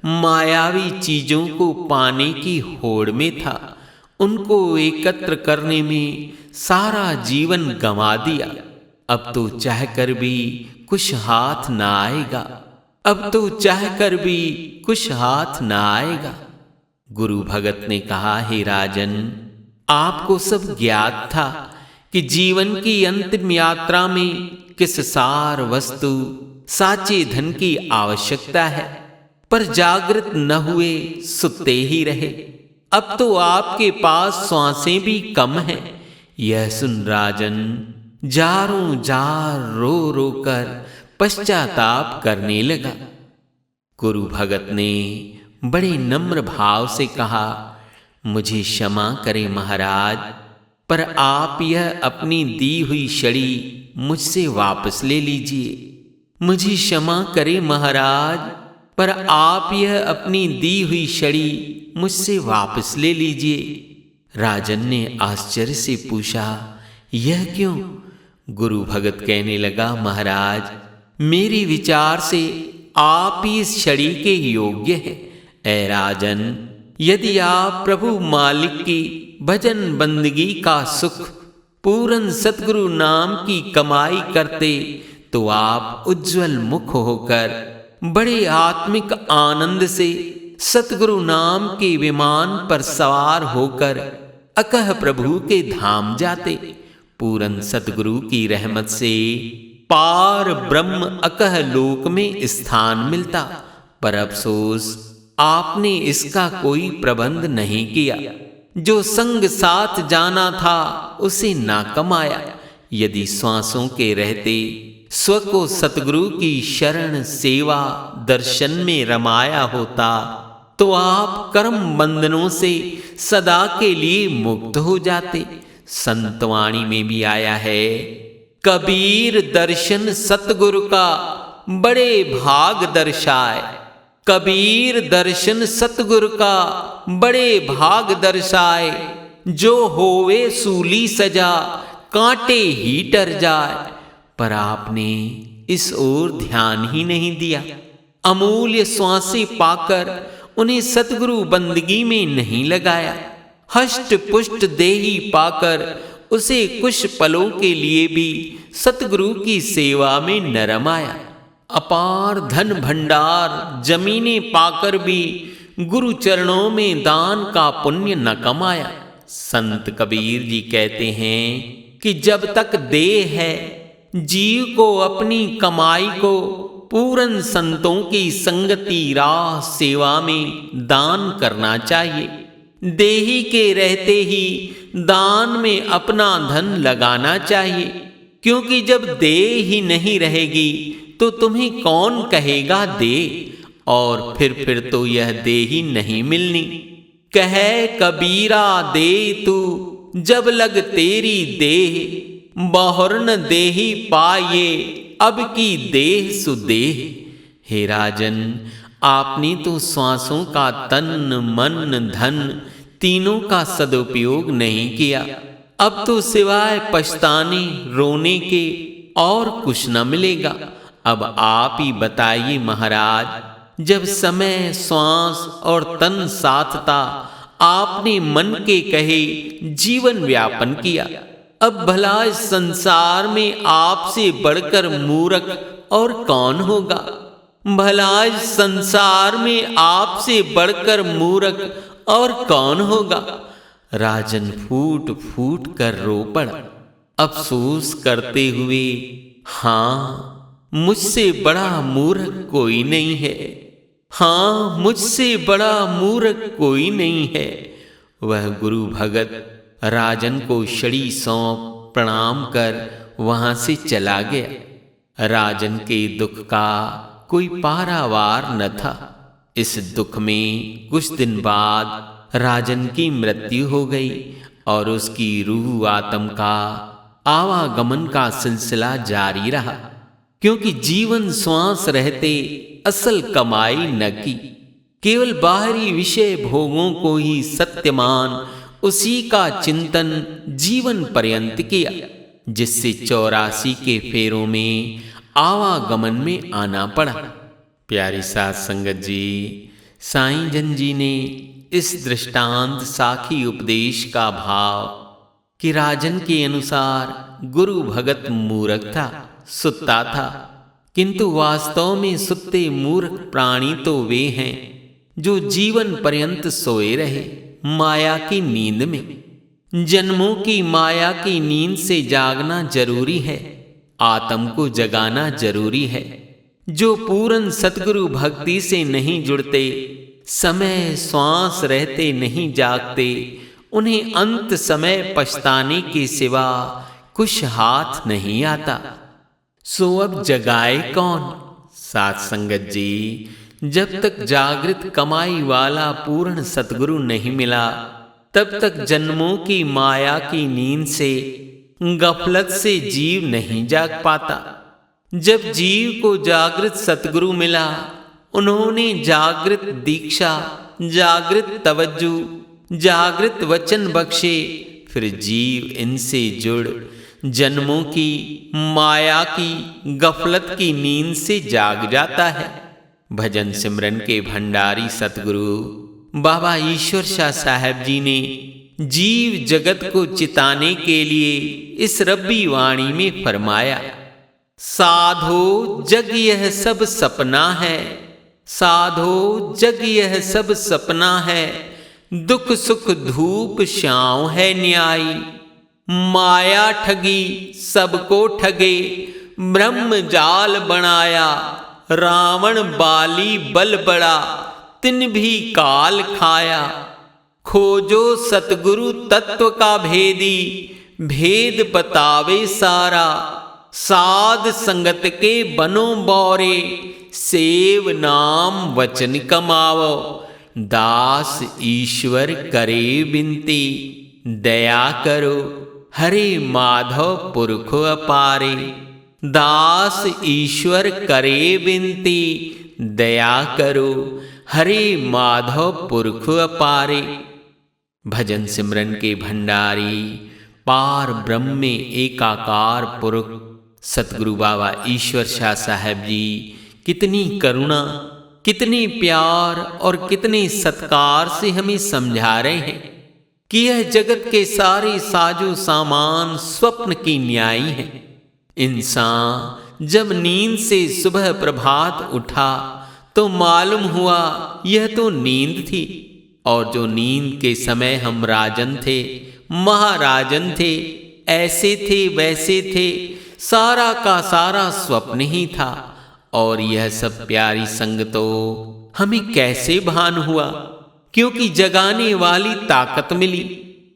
B: मायावी चीजों को पाने की होड़ में था। उनको एकत्र करने में सारा जीवन गंवा दिया। अब तो चाहकर भी कुछ हाथ ना आएगा, अब तो चाहकर भी कुछ हाथ ना आएगा। गुरु भगत ने कहा, हे राजन, आपको सब ज्ञात था कि जीवन की अंतिम यात्रा में किस सार वस्तु साचे धन की आवश्यकता है, पर जागृत न हुए, सुते ही रहे। अब तो आपके पास श्वासें भी कम हैं। यह सुन राजन जारों जार रो रो कर पश्चाताप करने लगा। गुरु भगत ने बड़े नम्र भाव से कहा, मुझे क्षमा करें महाराज, पर आप यह अपनी दी हुई छड़ी मुझसे वापस ले लीजिए। मुझे क्षमा करें महाराज, पर आप यह अपनी दी हुई छड़ी मुझसे वापस ले लीजिए। राजन ने आश्चर्य से पूछा, यह क्यों? गुरु भगत कहने लगा, महाराज, मेरे विचार से आप इस छड़ी के योग्य हैं। ऐ राजन, यदि आप प्रभु मालिक की भजन बंदगी का सुख, पूर्ण सतगुरु नाम की कमाई करते, तो आप उज्जवल मुख होकर बड़े आत्मिक आनंद से सतगुरु नाम के विमान पर सवार होकर अकह प्रभु के धाम जाते। पूर्ण सतगुरु की रहमत से पार ब्रह्म अकह लोक में स्थान मिलता, पर अफसोस आपने इसका कोई प्रबंध नहीं किया। जो संग साथ जाना था उसे ना कमाया। यदि श्वासों के रहते स्व को सतगुरु की शरण सेवा दर्शन में रमाया होता, तो आप कर्म बंधनों से सदा के लिए मुक्त हो जाते। संतवाणी में भी आया है, कबीर दर्शन सतगुरु का बड़े भाग दर्शाए। कबीर दर्शन सतगुरु का बड़े भाग दर्शाए। जो होवे सूली सजा, कांटे ही डर जाए। पर आपने इस ओर ध्यान ही नहीं दिया। अमूल्य श्वासें पाकर उन्हें सतगुरु बंदगी में नहीं लगाया। हष्ट पुष्ट देही पाकर उसे कुछ पलों के लिए भी सतगुरु की सेवा में न रमाया। अपार धन भंडार जमीनें पाकर भी गुरु चरणों में दान का पुण्य न कमाया। संत कबीर जी कहते हैं कि जब तक देह है, जीव को अपनी कमाई को पूर्ण संतों की संगति राह सेवा में दान करना चाहिए। देही के रहते ही दान में अपना धन लगाना चाहिए, क्योंकि जब देह ही नहीं रहेगी तो तुम्हें कौन कहेगा दे, और फिर तो यह देही नहीं मिलनी। कहे कबीरा दे तू जब लग तेरी देह, बहुर्न देही पाये अब की देह सुदेह। हे राजन, आपने तो श्वासों का तन मन धन तीनों का सदुपयोग नहीं किया। अब तो सिवाय पछताने रोने के और कुछ न मिलेगा। अब आप ही बताइए महाराज, जब समय श्वास और तन साथ था, आपने मन के कहे जीवन व्यापन किया। अब भला इस संसार में आपसे बढ़कर मूर्ख और कौन होगा? भला इस संसार में आपसे बढ़कर मूर्ख और कौन होगा? राजन फूट फूट कर रो पड़ा, अफसोस करते हुए, हाँ, मुझसे बड़ा मूर्ख कोई नहीं है। हाँ, मुझसे बड़ा मूर्ख कोई नहीं है। वह गुरु भगत राजन को छड़ी सौंप प्रणाम कर वहां से चला गया। राजन के दुख का कोई पारावार न था। इस दुख में कुछ दिन बाद राजन की मृत्यु हो गई और उसकी रूह आत्म का आवागमन का सिलसिला जारी रहा, क्योंकि जीवन श्वास रहते असल कमाई न की, केवल बाहरी विषय भोगों को ही सत्य मान उसी का चिंतन जीवन पर्यंत किया, जिससे 84 के फेरों में आवागमन में आना पड़ा। प्यारी साध संगत जी, साईं जन जी ने इस दृष्टांत साखी उपदेश का भाव कि राजन के अनुसार गुरु भगत मूर्ख था, सुत्ता था, किंतु वास्तव में सुत्ते मूर्ख प्राणी तो वे हैं जो जीवन पर्यंत सोए रहे माया की नींद में। जन्मों की माया की नींद से जागना जरूरी है, आत्म को जगाना जरूरी है। जो पूर्ण सतगुरु भक्ति से नहीं जुड़ते, समय श्वास रहते नहीं जागते, उन्हें अंत समय पछताने के सिवा कुछ हाथ नहीं आता। सो अब जगाए कौन? साथ संगत जी, जब तक जागृत कमाई वाला पूर्ण सतगुरु नहीं मिला, तब तक जन्मों की माया की नींद से, गफलत से जीव नहीं जाग पाता। जब जीव को जागृत सतगुरु मिला, उन्होंने जागृत दीक्षा, जागृत तवज्जो, जागृत वचन बख्शे, फिर जीव इनसे जुड़ जन्मों की माया की गफलत की नींद से जाग जाता है। भजन सिमरन के भंडारी सतगुरु बाबा ईश्वर शाह साहब जी ने जीव जगत को चिताने के लिए इस रब्बी वाणी में फरमाया, साधो जग यह सब सपना है, साधो जग यह सब सपना है, दुख सुख धूप छाँव है न्यायी। माया ठगी सबको ठगे, ब्रह्म जाल बनाया, रावण बाली बल बड़ा, तिन भी काल खाया। खोजो सतगुरु तत्व का भेदी, भेद बतावे सारा, साध संगत के बनो बौरे, सेव नाम वचन कमावो। दास ईश्वर करे बिनती, दया करो हरे माधव पुरख अपारे। दास ईश्वर करे बिनती, दया करो हरे माधव पुरख अपारे। भजन सिमरन के भंडारी पार ब्रह्म में एकाकार पुरख सतगुरु बाबा ईश्वर शाह साहब जी कितनी करुणा, कितने प्यार और कितने सत्कार से हमें समझा रहे हैं कि यह जगत के सारे साजो सामान स्वप्न की न्यायी है। इंसान जब नींद से सुबह प्रभात उठा तो मालूम हुआ यह तो नींद थी, और जो नींद के समय हम राजन थे, महाराजन थे, ऐसे थे वैसे थे, सारा का सारा स्वप्न ही था। और यह सब प्यारी संग तो हमें कैसे भान हुआ, क्योंकि जगाने वाली ताकत मिली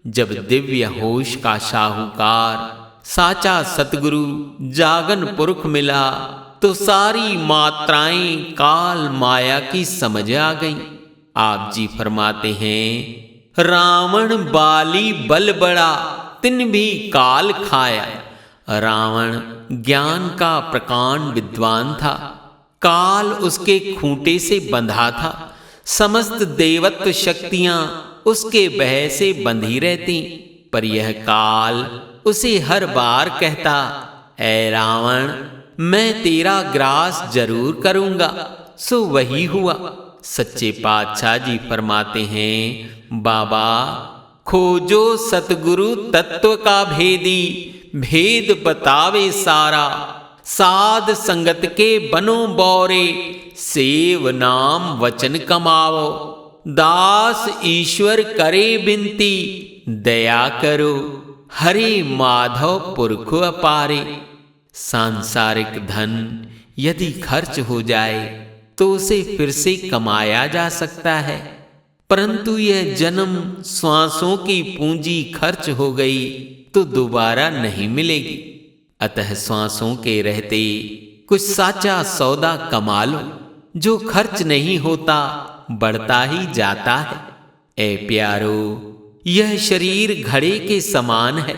B: जब दिव्य होश का शाहूकार साचा सतगुरु जागन पुरख मिला, तो सारी मात्राएं काल माया की समझ आ गई। आप जी फरमाते हैं, रावण बाली बल बड़ा, तिन भी काल खाया। रावण ज्ञान का प्रकांड विद्वान था, काल उसके खूंटे से बंधा था, समस्त देवत्व शक्तियां उसके भय से बंधी रहती, पर यह काल उसे हर बार कहता, ऐ रावण मैं तेरा ग्रास जरूर करूंगा। सो वही हुआ। सच्चे पातशाह जी फरमाते हैं, बाबा खोजो सतगुरु तत्व का भेदी, भेद बतावे सारा, साध संगत के बनो बौरे, सेव नाम वचन कमावो। दास ईश्वर करे बिनती, दया करो हरे माधव पुरख अपारे। सांसारिक धन यदि खर्च हो जाए तो उसे फिर से कमाया जा सकता है, परंतु यह जन्म श्वासों की पूंजी खर्च हो गई तो दोबारा नहीं मिलेगी। अतः श्वासों के रहते कुछ साचा सौदा कमा लो, जो खर्च नहीं होता बढ़ता ही जाता है। ए प्यारो, यह शरीर घड़े के समान है,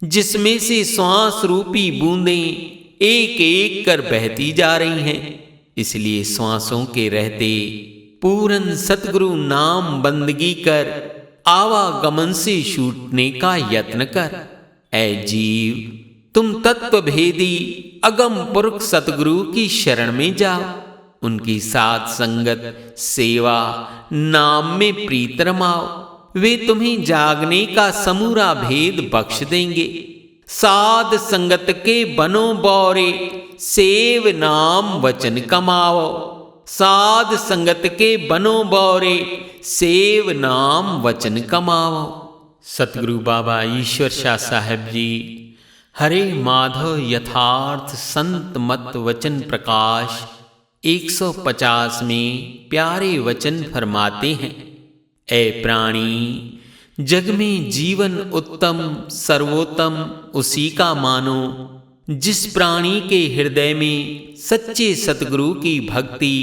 B: जिसमें से श्वास रूपी बूंदें एक एक कर बहती जा रही हैं। इसलिए श्वासों के रहते पूरन सतगुरु नाम बंदगी कर आवागमन से छूटने का यत्न कर। ऐ जीव, तुम तत्व भेदी अगम पुरख सतगुरु की शरण में जाओ। उनकी साथ संगत, सेवा, नाम में प्रीत रमाओ। वे तुम्हें जागने का समूरा भेद बख्श देंगे। साध संगत के बनो बौरे, सेव नाम वचन कमाओ। साध संगत के बनो बौरे, सेव नाम वचन कमाओ। सतगुरु बाबा ईश्वर शाह साहब जी हरे माधव यथार्थ संत मत वचन प्रकाश 150 में प्यारे वचन फरमाते हैं। ऐ प्राणी, जग में जीवन उत्तम सर्वोत्तम उसी का मानो, जिस प्राणी के हृदय में सच्चे सतगुरु की भक्ति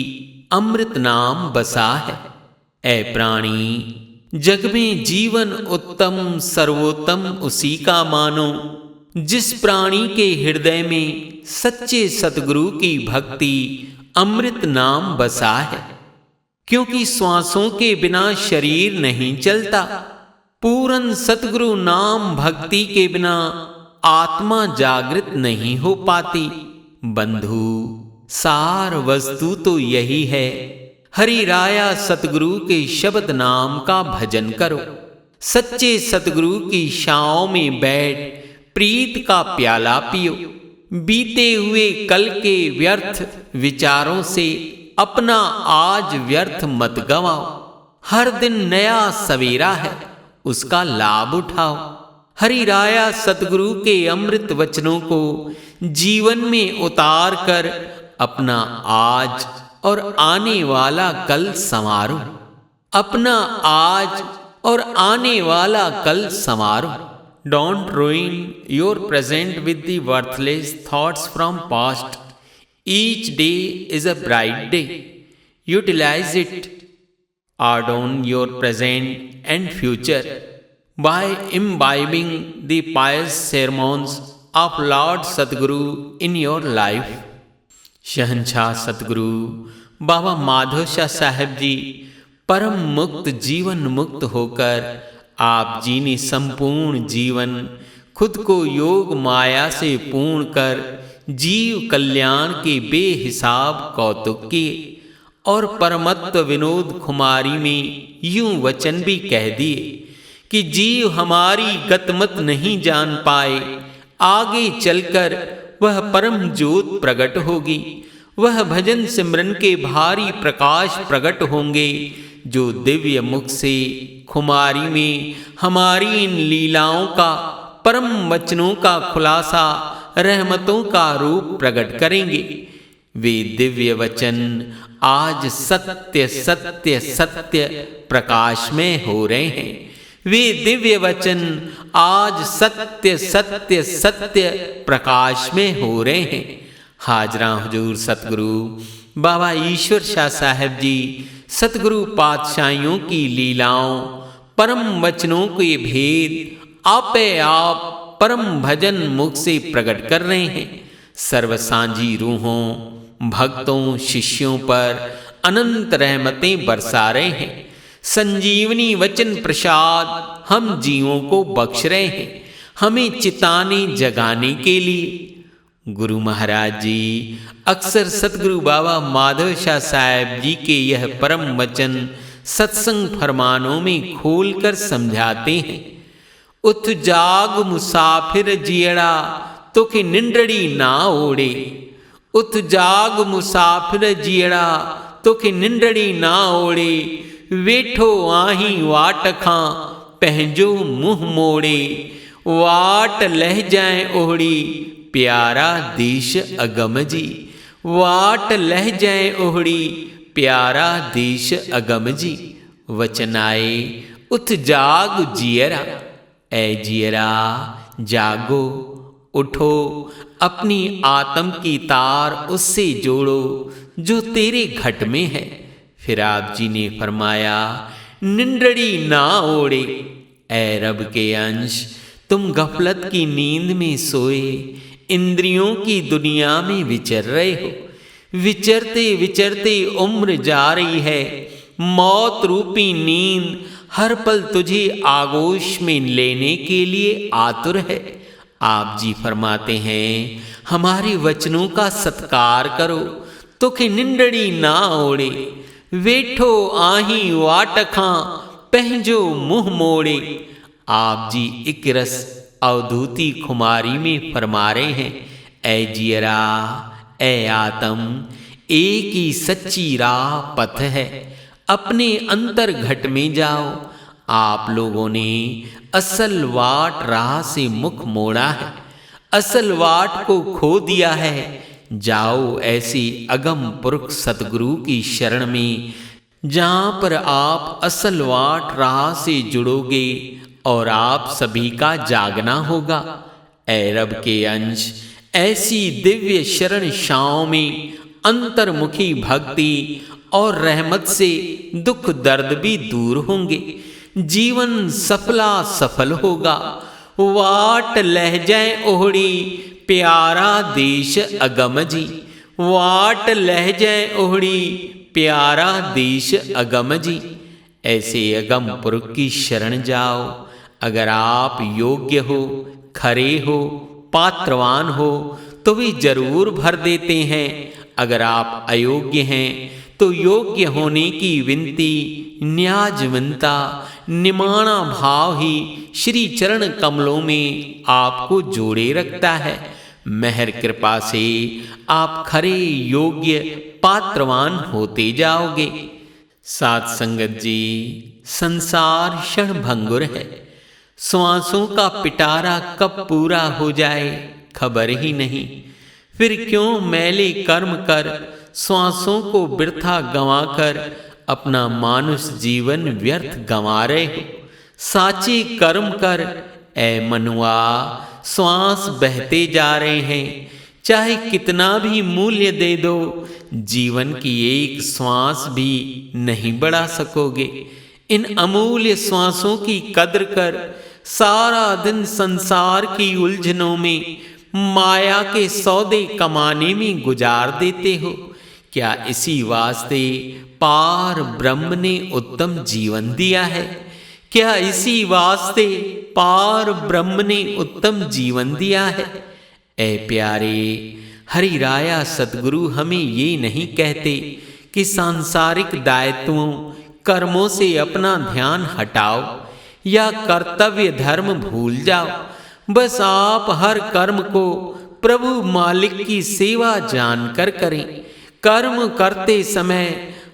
B: अमृत नाम बसा है। ऐ प्राणी, जग में जीवन उत्तम सर्वोत्तम उसी का मानो, जिस प्राणी के हृदय में सच्चे सतगुरु की भक्ति अमृत नाम बसा है। क्योंकि श्वासों के बिना शरीर नहीं चलता। पूरन सतगुरु नाम भक्ति के बिना आत्मा जागृत नहीं हो पाती। बंधु, सार वस्तु तो यही है, हरि राया सतगुरु के शब्द नाम का भजन करो। सच्चे सतगुरु की छांव में बैठ प्रीत का प्याला पियो। बीते हुए कल के व्यर्थ विचारों से अपना आज व्यर्थ मत गवाओ। हर दिन नया सवेरा है, उसका लाभ उठाओ। हरि राया सतगुरु के अमृत वचनों को जीवन में उतार कर अपना आज और आने वाला कल संवारो। अपना आज और आने वाला कल संवारो। Don't ruin your present with the worthless thoughts from past. Each day is a bright day. Utilize it. Adorn your present and future by imbibing the pious sermons of Lord Sadguru in your life. शहंशाह सतगुरु बाबा माधव शाह साहब जी परम मुक्त जीवन मुक्त होकर आप जी ने संपूर्ण जीवन खुद को योग माया से पूर्ण कर जीव कल्याण के बेहिसाब कौतुक किए और परमत्व विनोद खुमारी में यूं वचन भी कह दिए कि जीव हमारी गतमत नहीं जान पाए, आगे चलकर वह परम ज्योत प्रकट होगी। वह भजन सिमरन के भारी प्रकाश प्रकट होंगे, जो दिव्य मुख से खुमारी में हमारी इन लीलाओं का परम वचनों का खुलासा रहमतों का रूप प्रकट करेंगे। वे दिव्य वचन आज सत्य सत्य सत्य प्रकाश में हो रहे हैं। वे दिव्य वचन आज सत्य सत्य सत्य प्रकाश में हो रहे हैं। हाजरा हुजूर सतगुरु बाबा ईश्वर शाह साहब जी सतगुरु पातशाहियों की लीलाओं परम वचनों के भेद आपे आप परम भजन मुख से प्रकट कर रहे हैं। सर्वसांझी रूहों भक्तों शिष्यों पर अनंत रहमतें बरसा रहे हैं। संजीवनी वचन प्रसाद हम जीवों को बख्श रहे हैं, हमें चिताने जगाने के लिए। गुरु महाराज जी अक्सर सतगुरु बाबा माधव शाह साहब जी के यह परम वचन सत्संग फरमानों में खोलकर समझाते हैं। उठ जाग मुसाफिर जियड़ा तोखे निंडड़ी ना ओढ़े। उठ जाग मुसाफिर जियड़ा तोखे निंडड़ी ना ओढ़े। वेठो आही वाट खां पंहिंजो मुंह मोड़े। वाट लह जाए ओहड़ी प्यारा देश अगम जी। वाट लह जाए ओहड़ी प्यारा देश अगम जी। वचन आए उठ जाग जियरा, ऐ जियरा जागो उठो, अपनी आत्म की तार उससे जोड़ो जो तेरे घट में है। फिर आप जी ने फरमाया निंदड़ी ना ओढ़े, ऐ रब के अंश तुम गफलत की नींद में सोए इंद्रियों की दुनिया में विचर रहे हो। विचरते विचरते उम्र जा रही है, मौत रूपी नींद हर पल तुझे आगोश में लेने के लिए आतुर है। आप जी फरमाते हैं हमारे वचनों का सत्कार करो तो कि निंदड़ी ना ओढ़े। वेठो आही वाटखां पहजो मुंह मोड़े। आप जी एक रस अवधूती खुमारी में फरमा रहे हैं ऐ जियरा ऐ आत्म एक ही सच्ची राह पथ है, अपने अंतर घट में जाओ। आप लोगों ने असल वाट राह से मुख मोड़ा है, असल वाट को खो दिया है। जाओ ऐसी अगम पुरख सतगुरु की शरण में, जहाँ पर आप असल वाट राह से जुड़ोगे और आप सभी का जागना होगा। ऐ रब के अंश ऐसी दिव्य शरण शाओं में अंतर्मुखी भक्ति और रहमत से दुख दर्द भी दूर होंगे, जीवन सफला सफल होगा। वाट लह जाए ओहड़ी प्यारा देश अगम जी। वाट लह जाए ओहड़ी प्यारा देश अगम जी। ऐसे अगम पुरुष की शरण जाओ। अगर आप योग्य हो, खरे हो, पात्रवान हो तो वे जरूर भर देते हैं। अगर आप अयोग्य हैं तो योग्य होने की विनती, न्याजवंता, निमाणा भाव ही श्री चरण कमलों में आपको जोड़े रखता है। मेहर कृपा से आप खरे, योग्य, पात्रवान होते जाओगे। साथ संगत जी, संसार क्षण भंगुर है। श्वासों का पिटारा कब पूरा हो जाए खबर ही नहीं। फिर क्यों मैले कर्म कर श्वासों को वृथा गंवाकर अपना मानुष जीवन व्यर्थ गंवा रहे हो। साचे कर्म कर ऐ मनुआ, श्वास बहते जा रहे हैं, चाहे कितना भी मूल्य दे दो, जीवन की एक श्वास भी नहीं बढ़ा सकोगे। इन अमूल्य श्वासों की कद्र कर सारा दिन संसार की उलझनों में माया के सौदे कमाने में गुजार देते हो। क्या इसी वास्ते पार ब्रह्म ने उत्तम जीवन दिया है? क्या इसी वास्ते पार ब्रह्म ने उत्तम जीवन दिया है? ऐ प्यारे, हरि राया सतगुरु हमें ये नहीं कहते कि सांसारिक दायित्वों, कर्मों से अपना ध्यान हटाओ या कर्तव्य धर्म भूल जाओ। बस आप हर कर्म को प्रभु मालिक की सेवा जानकर करें। कर्म करते समय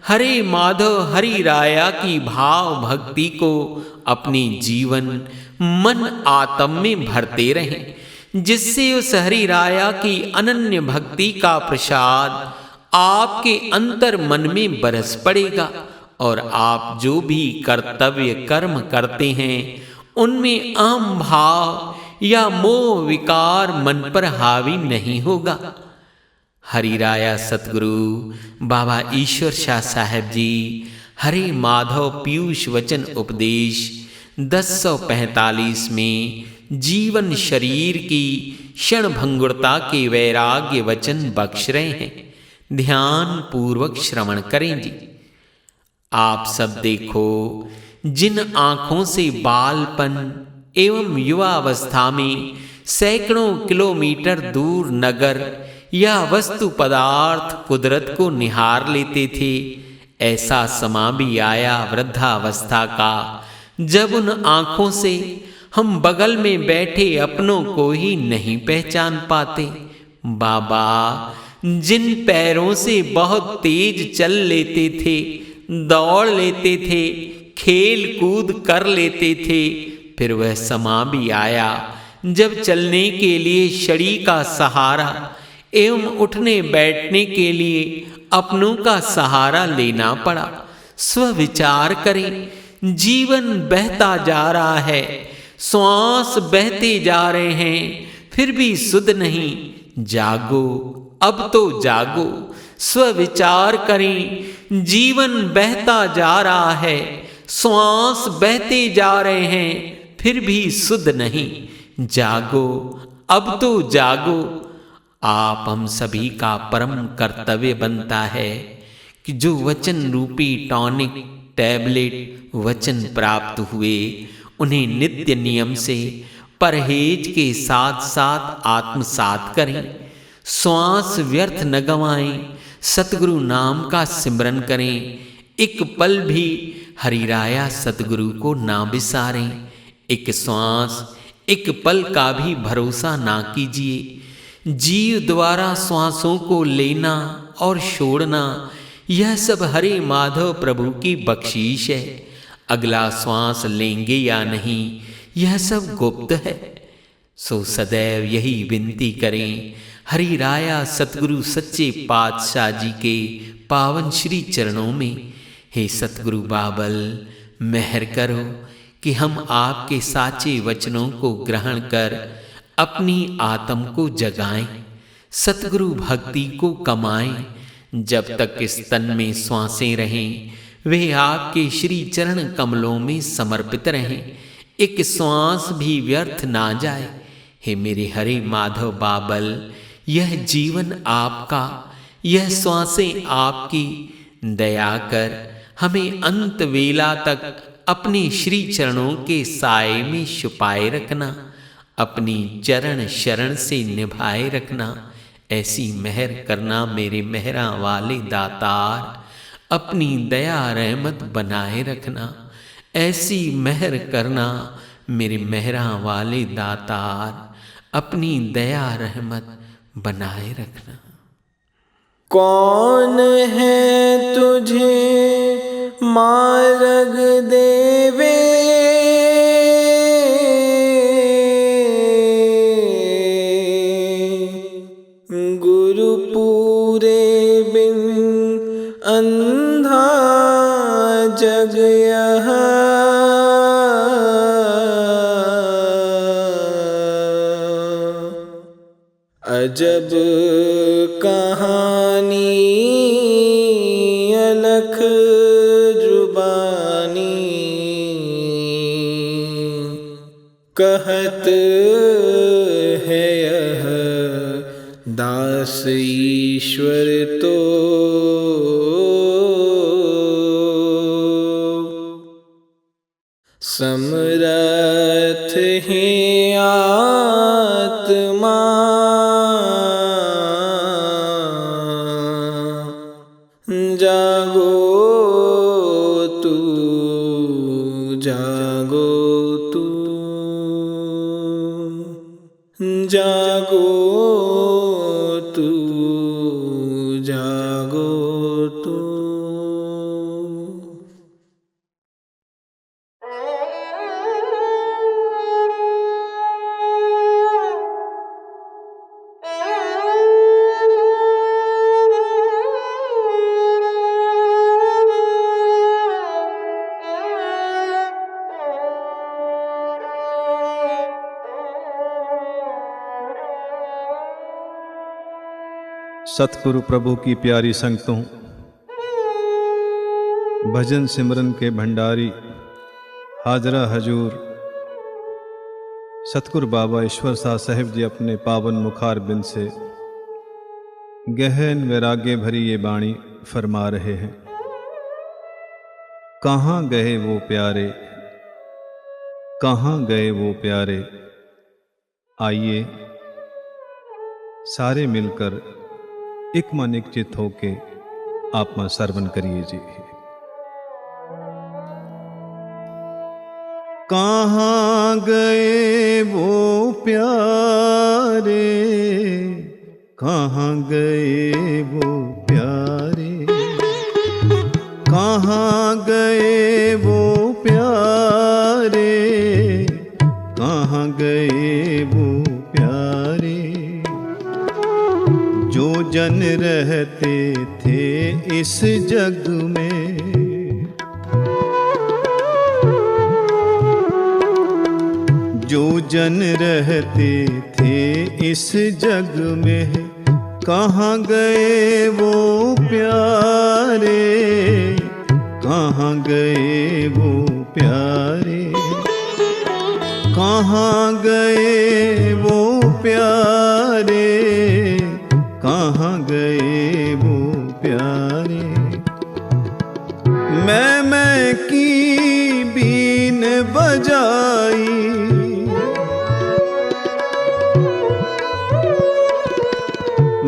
B: हरे माधव हरि राया की भाव भक्ति को अपने जीवन, मन, आत्म में भरते रहें, जिससे उस हरि राया की अनन्य भक्ति का प्रसाद आपके अंतर मन में बरस पड़ेगा और आप जो भी कर्तव्य कर्म करते हैं उनमें अहम भाव या मोह विकार मन पर हावी नहीं होगा। हरि राया सतगुरु बाबा ईश्वर शाह साहब जी हरे माधव पीयूष वचन उपदेश 1045 में जीवन शरीर की क्षण भंगुरता के वैराग्य वचन बख्श रहे हैं। ध्यान पूर्वक श्रवण करें जी। आप सब देखो, जिन आँखों से बालपन एवं युवावस्था में सैकड़ों किलोमीटर दूर नगर या वस्तु पदार्थ कुदरत को निहार लेते थे, ऐसा समा भी आया वृद्धावस्था का जब उन आँखों से हम बगल में बैठे अपनों को ही नहीं पहचान पाते। बाबा जिन पैरों से बहुत तेज चल लेते थे, दौड़ लेते थे, खेल कूद कर लेते थे, फिर वह समा भी आया जब चलने के लिए छड़ी का सहारा एवं उठने बैठने के लिए अपनों का सहारा लेना पड़ा। स्वविचार करें, जीवन बहता जा रहा है, श्वास बहते जा रहे हैं, फिर भी सुध नहीं। जागो, अब तो जागो। स्वविचार करें, जीवन बहता जा रहा है, श्वास बहते जा रहे हैं, फिर भी सुध नहीं। जागो, अब तो जागो। आप हम सभी का परम कर्तव्य बनता है कि जो वचन रूपी टॉनिक टैबलेट वचन प्राप्त हुए, उन्हें नित्य नियम से परहेज के साथ साथ आत्मसात करें। श्वास व्यर्थ न गंवाएं, सतगुरु नाम का सिमरन करें। एक पल भी हरिराया सतगुरु को ना बिसारें। एक श्वास, एक पल का भी भरोसा ना कीजिए। जीव द्वारा श्वासों को लेना और छोड़ना, यह सब हरे माधव प्रभु की बख्शीश है। अगला श्वास लेंगे या नहीं, यह सब गुप्त है। सो सदैव यही विनती करें, हरि राया सतगुरु सच्चे पातशाह जी के पावन श्री चरणों में, हे सतगुरु बाबल, मेहर करो कि हम आपके साचे वचनों को ग्रहण कर अपनी आत्म को जगाएं, सतगुरु भक्ति को कमाएं। जब तक इस तन में श्वासें रहें, वे आपके श्री चरण कमलों में समर्पित रहें। एक श्वास भी व्यर्थ ना जाए। हे मेरे हरे माधव बाबल, यह जीवन आपका, यह श्वासें आपकी। दया कर हमें अंत वेला तक अपने श्री चरणों के साए में छुपाए रखना, अपनी चरण शरण से निभाए रखना। ऐसी मेहर करना मेरे मेहरा वाले दातार, अपनी दया रहमत बनाए रखना। ऐसी मेहर करना मेरे मेहरा वाले दातार, अपनी दया रहमत बनाए रखना।
C: कौन है तुझे मार्ग देवे, गुरु पूरे बिन अंधा जग यह। अजब कहानी अलख जुबानी, कहत है यह दास ईश्वर तो। समरथ है आत्मा जागो तू, जागो तू, जागो तू, जागो तू।
D: सतगुरु प्रभु की प्यारी संगतों, भजन सिमरन के भंडारी हाजरा हजूर सतगुरु बाबा ईश्वर शाह साहिब जी अपने पावन मुखार बिंद से गहन वैराग्य भरी ये बाणी फरमा रहे हैं। कहाँ गए वो प्यारे, कहाँ गए वो प्यारे, आइए सारे मिलकर एक मन एक चित होके आत्मा सर्वन करिए जी। कहाँ गए वो प्यारे, कहाँ गए वो प्यारे, कहाँ गए वो प्यारे, कहाँ गए वो प्यारे। जन रहते थे इस जग में, जो जन रहते थे इस जग में, कहाँ गए वो प्यारे, कहाँ गए वो प्यारे, कहाँ गए वो प्यारे, कहाँ गए वो प्यारे। मैं की बीन बजाई,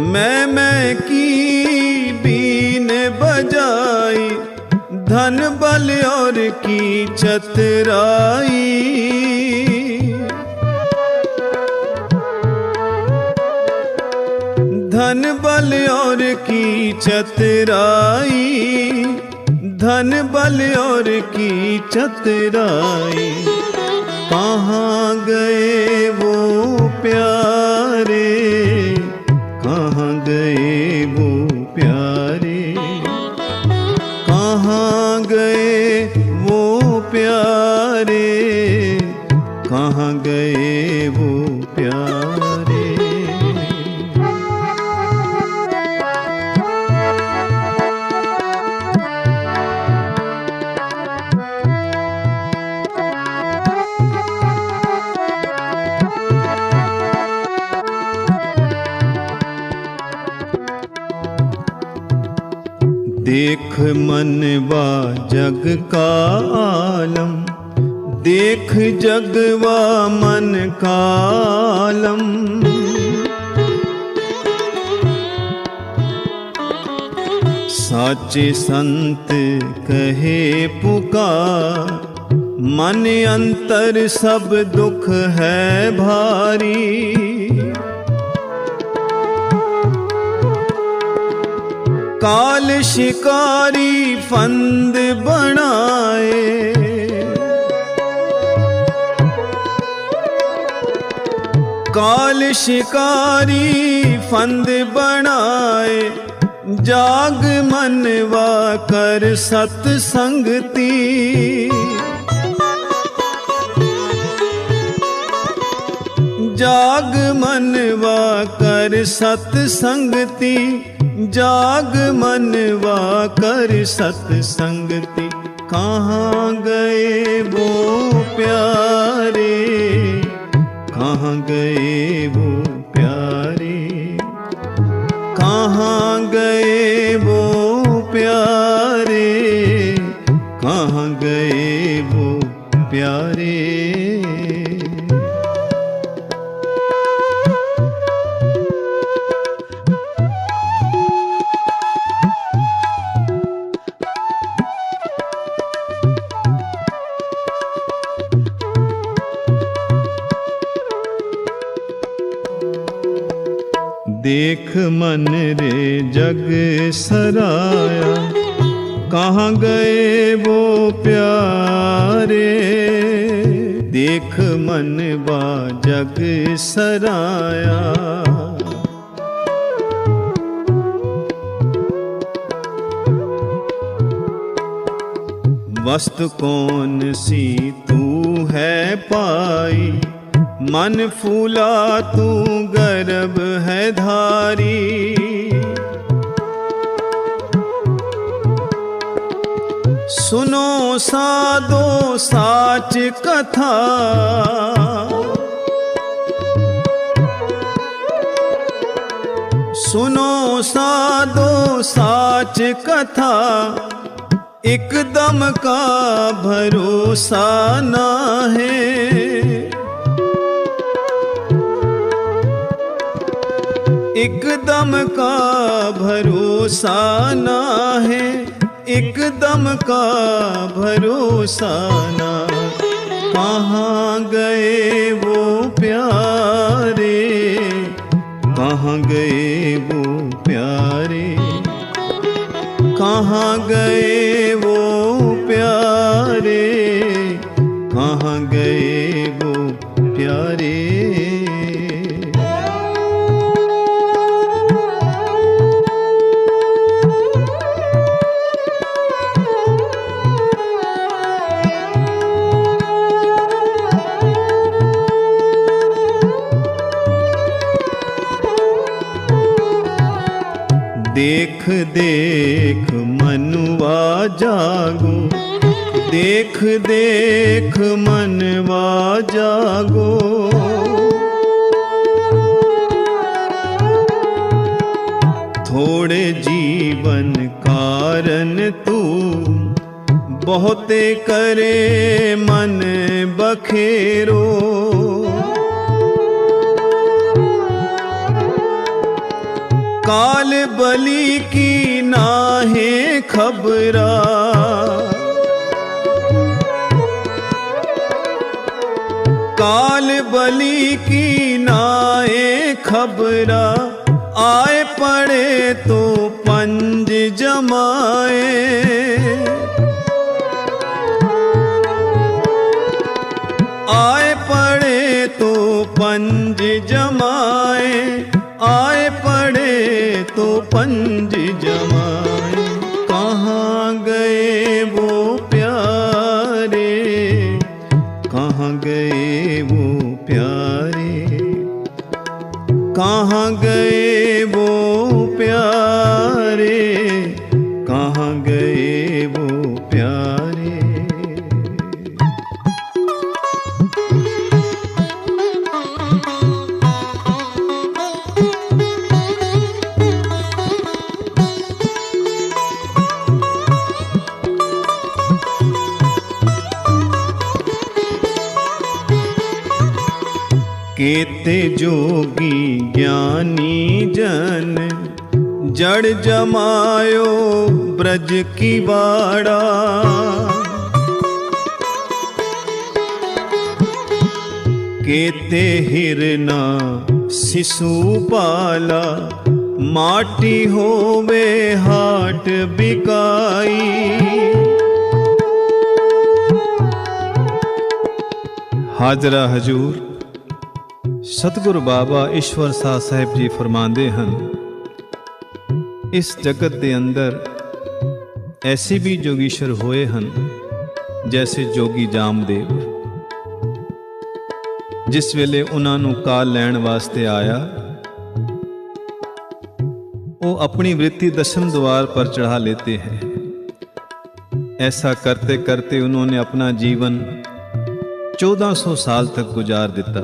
D: मैं की बीन बजाई, धन बल और की चतुराई, धन बल और की चतुराई, धन बल और की चतुराई। कहाँ गए वो प्यारे, कहाँ गए वो प्यारे, कहाँ गए वो प्यारे, कहाँ गए वो प्यारे। देख मनवा जग का आलम, देख जगवा मन का आलम। साचे संत कहे पुकार, मन अंतर सब दुख है भारी। काल शिकारी फंद बनाए, काल शिकारी फंद बनाए। जाग मनवा कर सत्संगती, जाग मनवा कर सत्संगती, जाग मनवा कर सत्संगति। कहाँ गए वो प्यारे, कहाँ गए वो प्यारे, कहाँ गए वो प्यारे, कहाँ गए वो प्यारे। देख मन रे जग सराया, कहाँ गए वो प्यारे। देख मन बा जग सराया, वस्तु कौन सी तू है पाई, मन फूला तू गर्भ है धारी। सुनो साधो साच कथा, सुनो साधो साच कथा। एकदम का भरोसा ना है, एकदम का भरोसा ना है, एकदम का भरोसा ना। कहाँ गए वो प्यारे, कहाँ गए वो प्यारे, कहाँ गए वो प्यारे, कहाँ गए वो प्यारे। देख देख मनुआ जागो, देख देख मनवा जागो। थोड़े जीवन कारण तू बहुते करे मन बखेरो। काल बलि की नाहे खबरा, काल बलि की नाहे खबरा। आए पड़े तो पंज जमाए, आए पड़े तो पंज जमाए, आए पड़े तो पंज जमाए। कहाँ गए वो प्यारे, कहाँ गए वो प्यारे, कहाँ गए वो प्यारे, कहाँ गए वो प्यारे। केते जोगी ज्ञानी जन, जड़ जमायो ब्रज की बाड़ा। केते हिरना शिशु पाला, माटी होवे हाट बिकाई। हाजरा हजूर सतगुरु बाबा ईश्वर शाह साहिब जी फरमांदे हन, इस जगत दे अंदर ऐसे भी जोगीश्वर होए हन जैसे जोगी जामदेव। जिस वेले उन्हां नूं काल लैण वास्ते आया, वो अपनी वृत्ति दशम द्वार पर चढ़ा लेते हैं। ऐसा करते करते उन्होंने अपना जीवन 1400 साल तक गुजार दिता।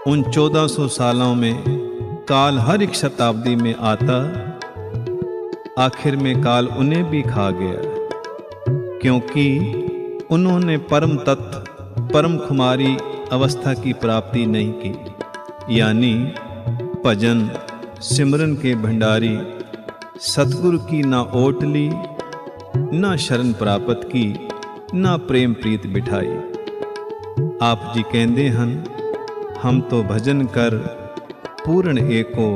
D: उन 1400 सालों में काल हर एक शताब्दी में आता, आखिर में काल उन्हें भी खा गया, क्योंकि उन्होंने परम तत्व परम खुमारी अवस्था की प्राप्ति नहीं की। यानी भजन सिमरन के भंडारी सतगुरु की ना ओट ली, ना शरण प्राप्त की, ना प्रेम प्रीत बिठाई। आप जी कहते हैं, हम तो भजन कर पूर्ण एको,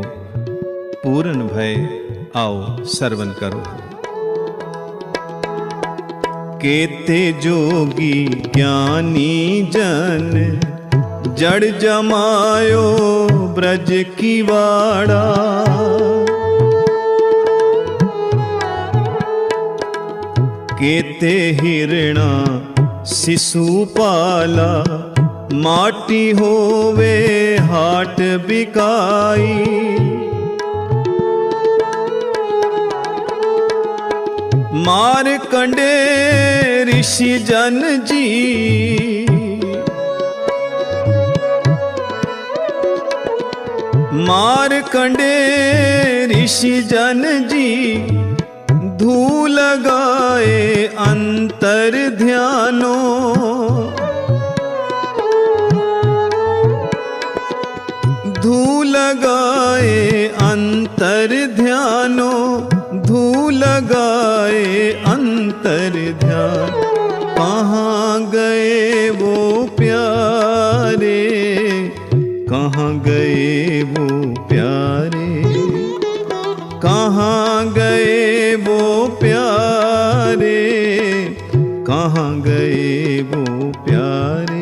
D: पूर्ण भय आओ सरवन करो। केते जोगी ज्ञानी जन, जड़ जमायो ब्रज की वाड़ा। केते हिरणा शिशु पाला, माटी होवे हाट बिकाई। मार कंडे ऋषि जन जी, मार कंडे ऋषि जन जी। धू लगाए अंतर ध्यानो, धू लगाए अंतर ध्यानो, धू लगाए अंतर ध्यान। कहाँ गए वो प्यारे, कहाँ गए वो प्यारे, कहाँ गए वो प्यारे, कहाँ गए वो प्यारे।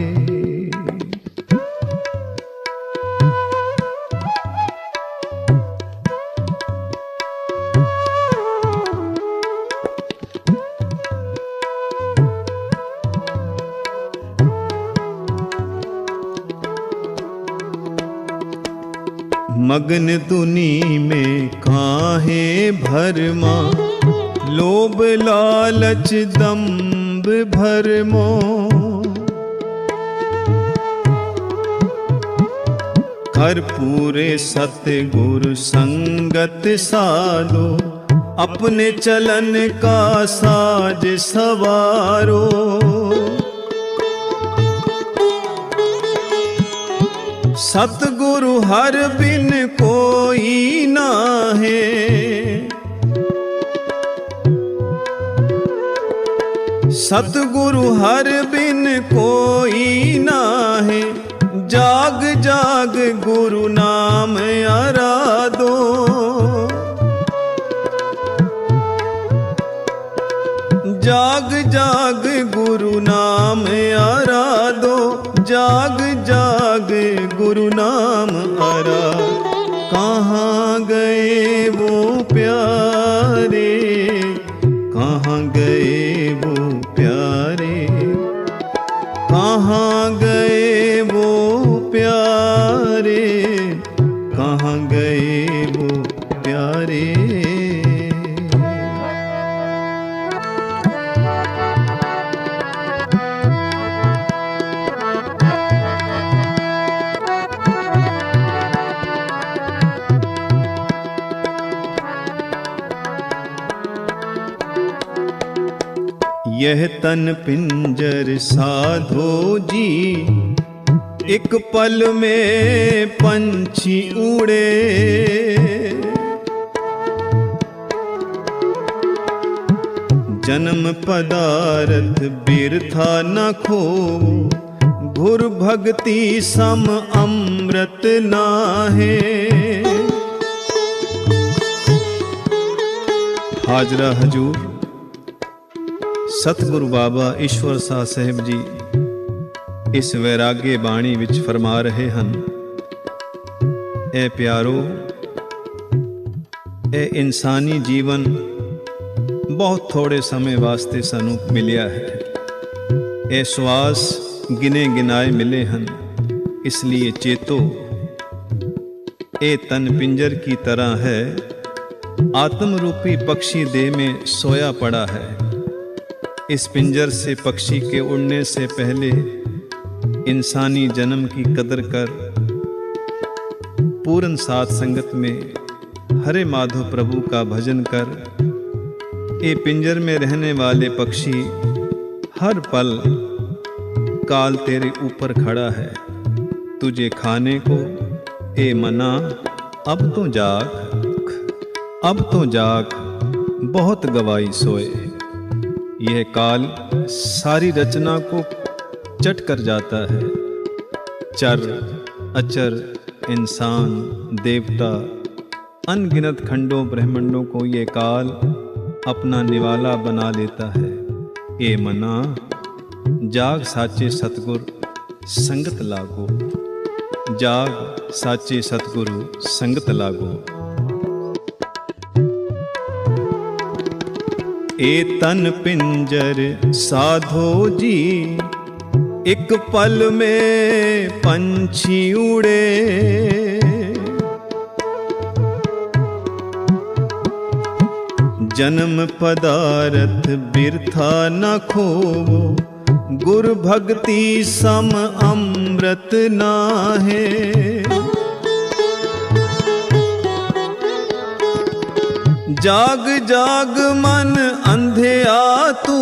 D: मगन दुनी में काहे भरमा, लोभ लालच दंभ भरमो। कर्पूरे सतगुरु संगत साधो, अपने चलन का साज सवारो। सतगुरु हर बिन कोई नाहे, सतगुरु हर बिन कोई नाहे। जाग जाग गुरु नाम आराधो, जाग जाग गुरु नाम आराधो, जाग जाग गुरु नाम आराधो। कहाँ गए वो प्यारे, कहाँ गए वो प्यारे, कहाँ गए वो प्यारे, कहाँ गए वो प्यारे। यह तन पिंजर साधो जी, एक पल में पंछी उड़े। जन्म पदार्थ बिरथा न खो, गुर भक्ति सम अमृत नाहे। हाजरा हजूर सतगुरु बाबा ईश्वर शाह साहिब जी इस वैराग्य बाणी विच फरमा रहे ਹਨ, ए प्यारो, ए इंसानी जीवन बहुत थोड़े समय वास्ते सानू मिलिया है। ए श्वास गिने गिनाए मिले ਹਨ, इसलिए चेतो ए तन पिंजर की तरह है, आत्म रूपी पक्षी देह में सोया पड़ा है। इस पिंजर से पक्षी के उड़ने से पहले इंसानी जन्म की कदर कर पूर्ण साथ संगत में हरे माधव प्रभु का भजन कर। ये पिंजर में रहने वाले पक्षी हर पल काल तेरे ऊपर खड़ा है, तुझे खाने को। ए मना अब तो जाग, अब तो जाग, बहुत गवाई सोए। यह काल सारी रचना को चट कर जाता है। चर अचर, इंसान, देवता, अनगिनत खंडों ब्रह्मांडों को ये काल अपना निवाला बना लेता है। ए मना जाग साचे सतगुर संगत लागो, जाग साचे सतगुरु संगत लागो। ए तन पिंजर साधो जी, एक पल में पंछी उड़े। जन्म पदार्थ बिरथा न खोवो, गुर भक्ति सम अमृत नाहे। जाग जाग मन अंधेया तू,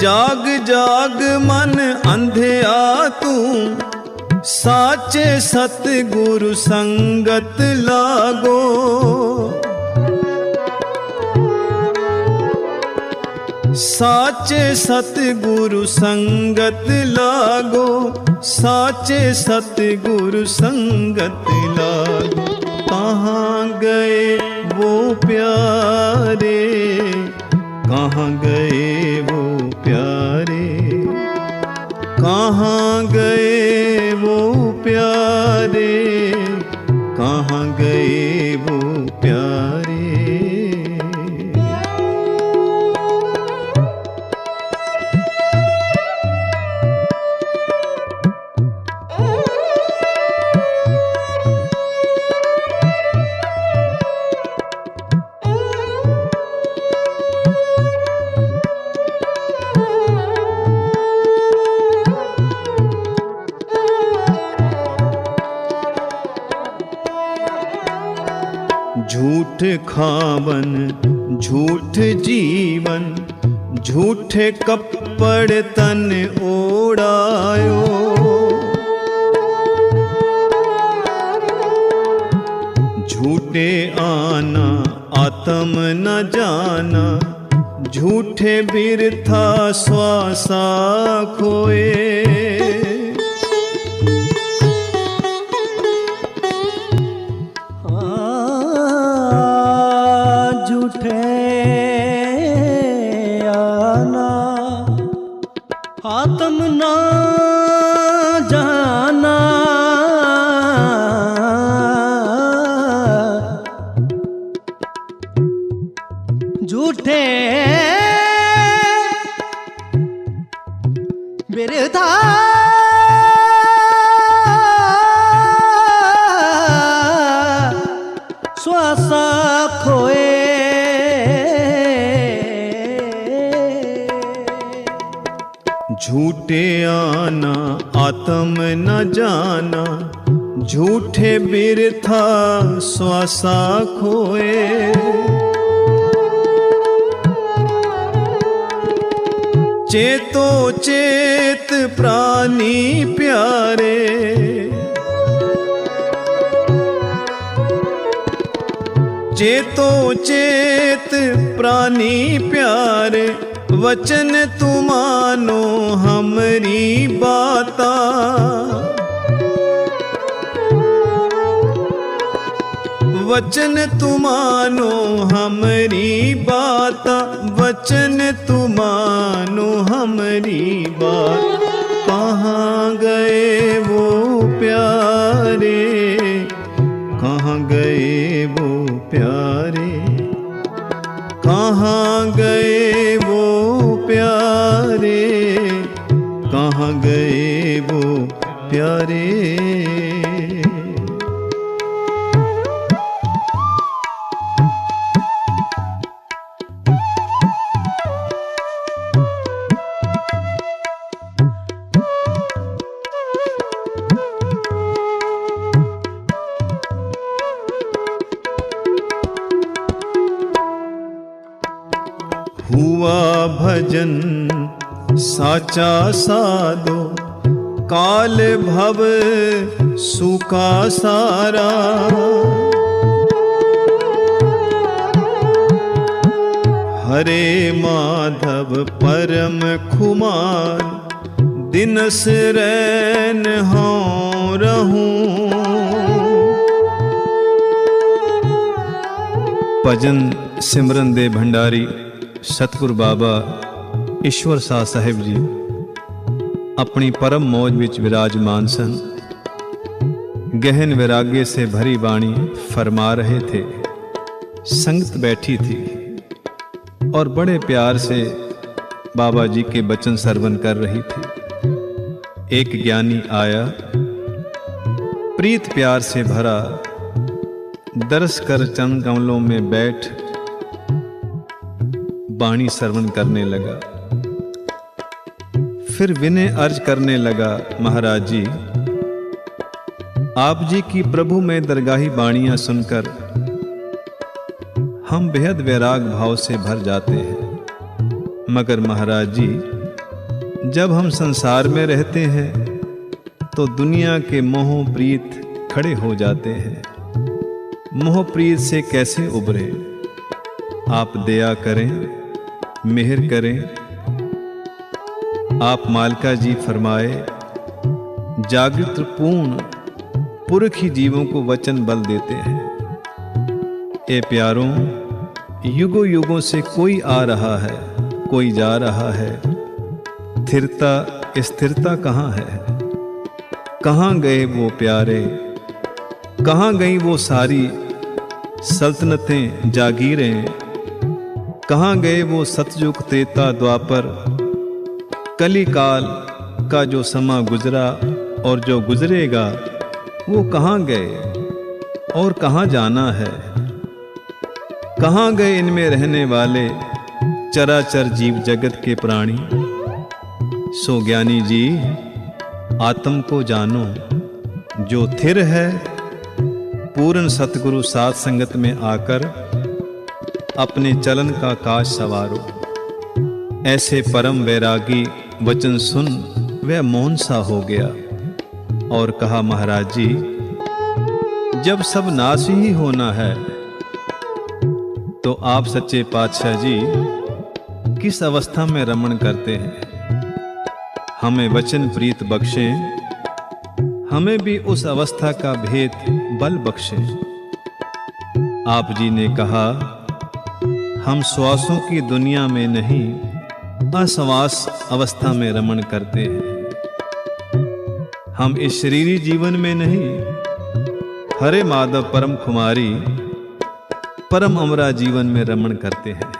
D: जाग जाग मन अंधेया तू, साचे सतगुरु संगत लागो। साचे सतगुरु संगत लागो, साचे सतगुरु संगत लागो। कहाँ गए वो प्यारे, कहाँ गए वो प्यारे, कहाँ गए वो प्यारे, कहाँ गए वो प्यारे। झूठ खावन झूठ जीवन, झूठे कपड़ तन ओढ़ायो। झूठे आना आत्म न जाना, झूठे बिरथा श्वासा खोए।
E: झूठे आना आत्म ना जाना, झूठे बिरथा श्वासा खोए।
D: झूठे आना आत्म न जाना, झूठे बिरथा श्वासा खोए। चेतो चेत प्राणी प्यारे, चेतो चेत प्राणी प्यारे, वचन तुमानो हमरी बाता। वचन तुमानो हमरी बाता, वचन तुमानो हमरी बात। कहाँ गए वो प्यारे, कहाँ गए वो प्यारे, कहाँ गए वो प्यारे, कहाँ गए वो प्यारे। हुआ भजन साचा साधो, काल भव सुका सारा। हरे माधव परम खुमार, दिनस रैन हों रहूं। भजन सिमरन दे भंडारी सतगुरु बाबा ईश्वर शाह साहिब जी अपनी परम मौज विच विराजमान सन। गहन वैराग्य से भरी वाणी फरमा रहे थे। संगत बैठी थी और बड़े प्यार से बाबा जी के वचन श्रवण कर रही थी। एक ज्ञानी आया, प्रीत प्यार से भरा, दरस कर चंद कमलों में बैठ वाणी श्रवण करने लगा। फिर विनय अर्ज करने लगा, महाराज जी, आप जी की प्रभु में दरगाही वाणियां सुनकर हम बेहद वैराग भाव से भर जाते हैं। मगर महाराज जी, जब हम संसार में रहते हैं तो दुनिया के मोह प्रीत खड़े हो जाते हैं। मोह प्रीत से कैसे उबरे? आप दया करें, मेहर करें। आप मालका जी फरमाए, जागृत पूर्ण पुरख ही जीवों को वचन बल देते हैं। ए प्यारों, युगों युगों से कोई आ रहा है, कोई जा रहा है। स्थिरता स्थिरता कहाँ है? कहाँ गए वो प्यारे? कहाँ गई वो सारी सल्तनतें जागीरें? कहाँ गए वो सतयुग त्रेता द्वापर? कली काल का जो समा गुजरा और जो गुजरेगा वो कहाँ गए और कहाँ जाना है? कहाँ गए इनमें रहने वाले चराचर जीव जगत के प्राणी? सो ज्ञानी जी, आत्म को जानो, जो थिर है पूर्ण सतगुरु साथ संगत में आकर अपने चलन का काज सवारो। ऐसे परम वैरागी वचन सुन वह मौन सा हो गया और कहा, महाराज जी, जब सब नाश ही होना है तो आप सच्चे पातशाह जी किस अवस्था में रमण करते हैं? हमें वचन प्रीत बख्शें, हमें भी उस अवस्था का भेद बल बख्शें। आप जी ने कहा, हम श्वासों की दुनिया में नहीं, अश्वास अवस्था में रमण करते हैं। हम इस शरीरी जीवन में नहीं, हरे माधव परम कुमारी परम अमरा जीवन में रमण करते हैं।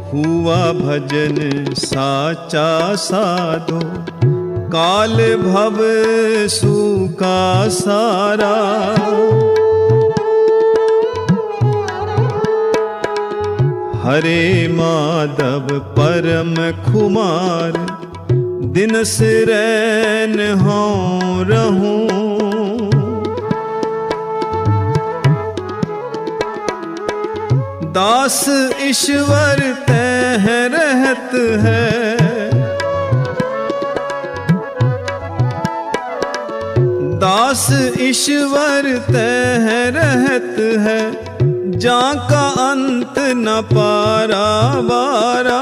D: हुआ भजन साचा साधो, काल भव सूका सारा। हरे माधव परम खुमार, दिन सिरैन हों रहूं। दास ईश्वर तह रहत है, दास ईश्वर तह रहत है। जाका अंत न पारा बारा।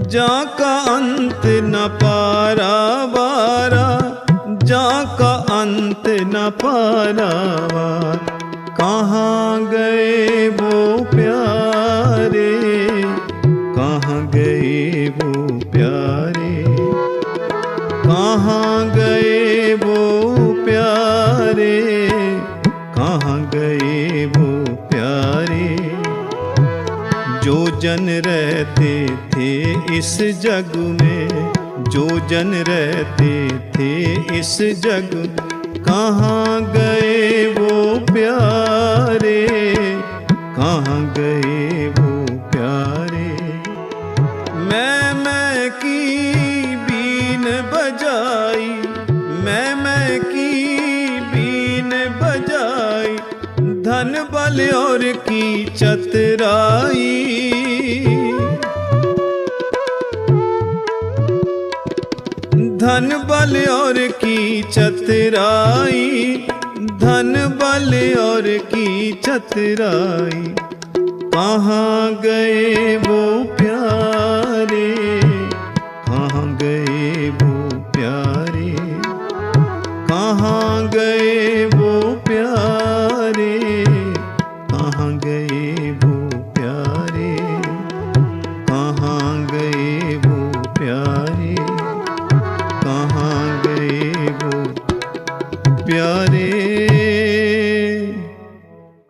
D: जाका अंत न पारा बारा। जाका अंत न पारावार। कहाँ गए वो प्यारे, कहाँ गए वो प्यारे, कहाँ गए वो प्यारे, कहाँ गए वो प्यारे। जो जन रहते थे इस जग में, जो जन रहते थे इस जग, कहाँ गए वो प्यारे, कहाँ गए वो प्यारे। मैं की बीन बजाई, मैं की बीन बजाई। धन बल और की चतुराई, धन बल और की चतुराई, धन बल और की चतुराई। कहाँ गए वो प्यारे, कहाँ गए वो प्यारे, कहाँ गए वो प्यारे, कहाँ गए वो प्यारे, कहाँ गए वो प्यारे, कहाँ गए वो प्यारे,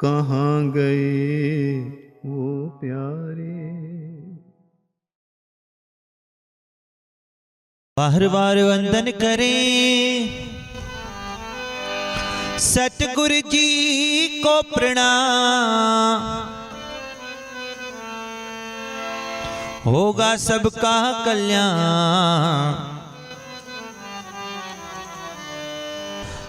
D: कहाँ गए वो प्यारे।
F: बार बार वंदन करें सतगुरु जी को प्रणाम। होगा सबका कल्याण।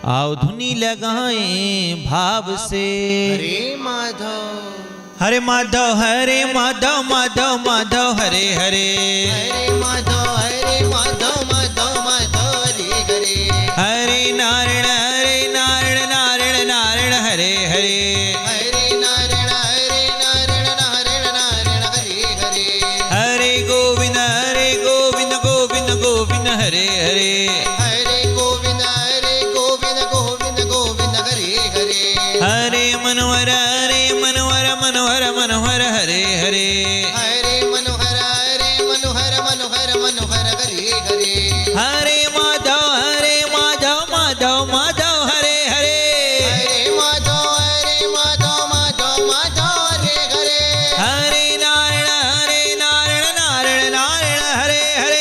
F: आओ धुनी लगाएं भाव से।
G: हरे माधव,
F: हरे माधव, हरे माधव, माधव माधव, हरे हरे।
G: हरे माधव, हरे माधव, माधव माधव, हरे हरे।
F: हरे नारायण, हरे नारायण, नारायण नारायण, हरे हरे।
G: हरे नारायण, हरे नारायण, नारायण नारायण, हरे हरे।
F: हरे गोविंद, हरे गोविंद, गोविंद गोविंद, हरे हरे।
G: हरे गोविंद, हरे गोविंद, गोविंद गोविंद, हरे हरे।
F: हरे मनोहर, हरे मनोहर, मनोहर मनोहर, हरे हरे।
G: हरे मनोहर, हरे मनोहर, मनोहर मनोहर, हरे हरे।
F: हरे माधव, हरे माधव, माधव माधव, हरे हरे।
G: हरे माधव, हरे माधव, माधव माधव, हरे हरे।
F: हरे नारायण, हरे नारायण, नारायण नारायण, हरे हरे।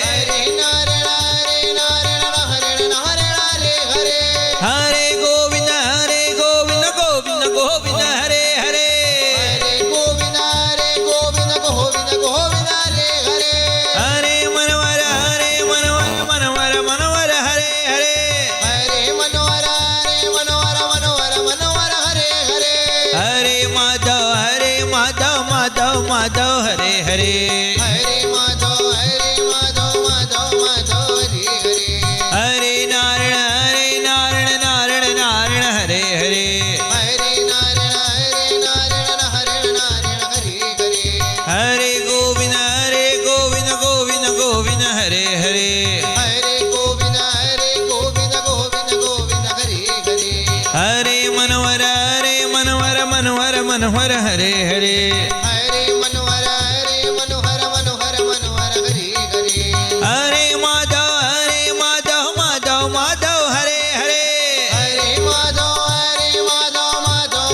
G: हरे नारायण, हरे नारायण, नारायण नारायण, हरे हरे।
F: हरे गोविंद, हरे गोविंद, गोविंद गोविंद, हरे हरे।
G: हरे गोविंद, हरे गोविंद,
F: माधव हरे हरे
G: हरे माधव माधव माधव हरे हरे
F: हरे नारायण नारायण नारायण हरे हरे
G: हरे नारायण नारायण हरे हरे
F: हरे गोविंद गोविंद गोविंद हरे हरे
G: हरे गोविंद गोविंद गोविंद हरे हरे
F: हरे मनोहर मनोहर मनोहर मनोहर हरे हरे
G: हरे मनोहर मनोहर हरे हरे
F: हरे माधव माधव माधव हरे हरे
G: हरे माधव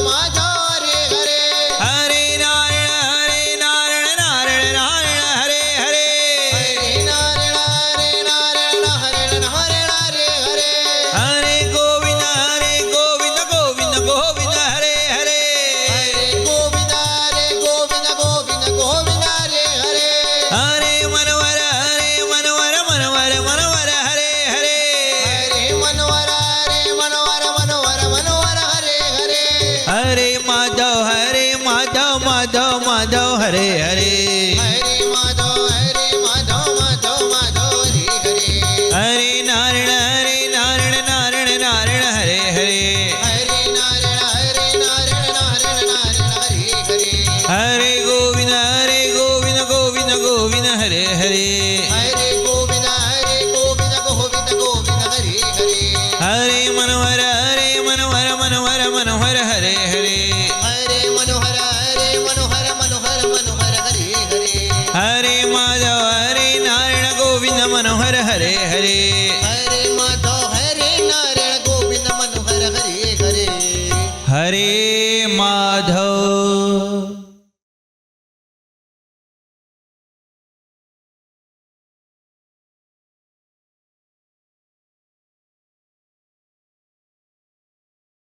G: माधव हरे हरे
F: हरे नारायण नारायण हरे हरे
G: हरे नारायण नारायण हरे हरे
F: हरे गोविंद गोविंद हरे हरे
G: हरे गोविंद गोविंद हरे हरे
F: हरे मनोहर मनोहर हरे हरे
G: हरे मनोहर मनोहर हरे हरे
F: हरे माधव माधव हरे हरे
G: हरे माधव माधव हरे हरे
F: हरे नारायण नारायण हरे हरे
G: हरे नारायण हरे हरे
F: हरे गोविंद गोविंद हरे हरे
G: हरे गोविंद गोविंद हरे हरे
F: हरे मनोहर मनोहर हरे हरे
G: हरे मनोहर मनोहर हरे हरे
F: हरे माधव नारायण गोविंद मनोहर हरे हरे
G: हरे माधव नारायण गोविंद मनोहर हरे हरे
F: हरे माधव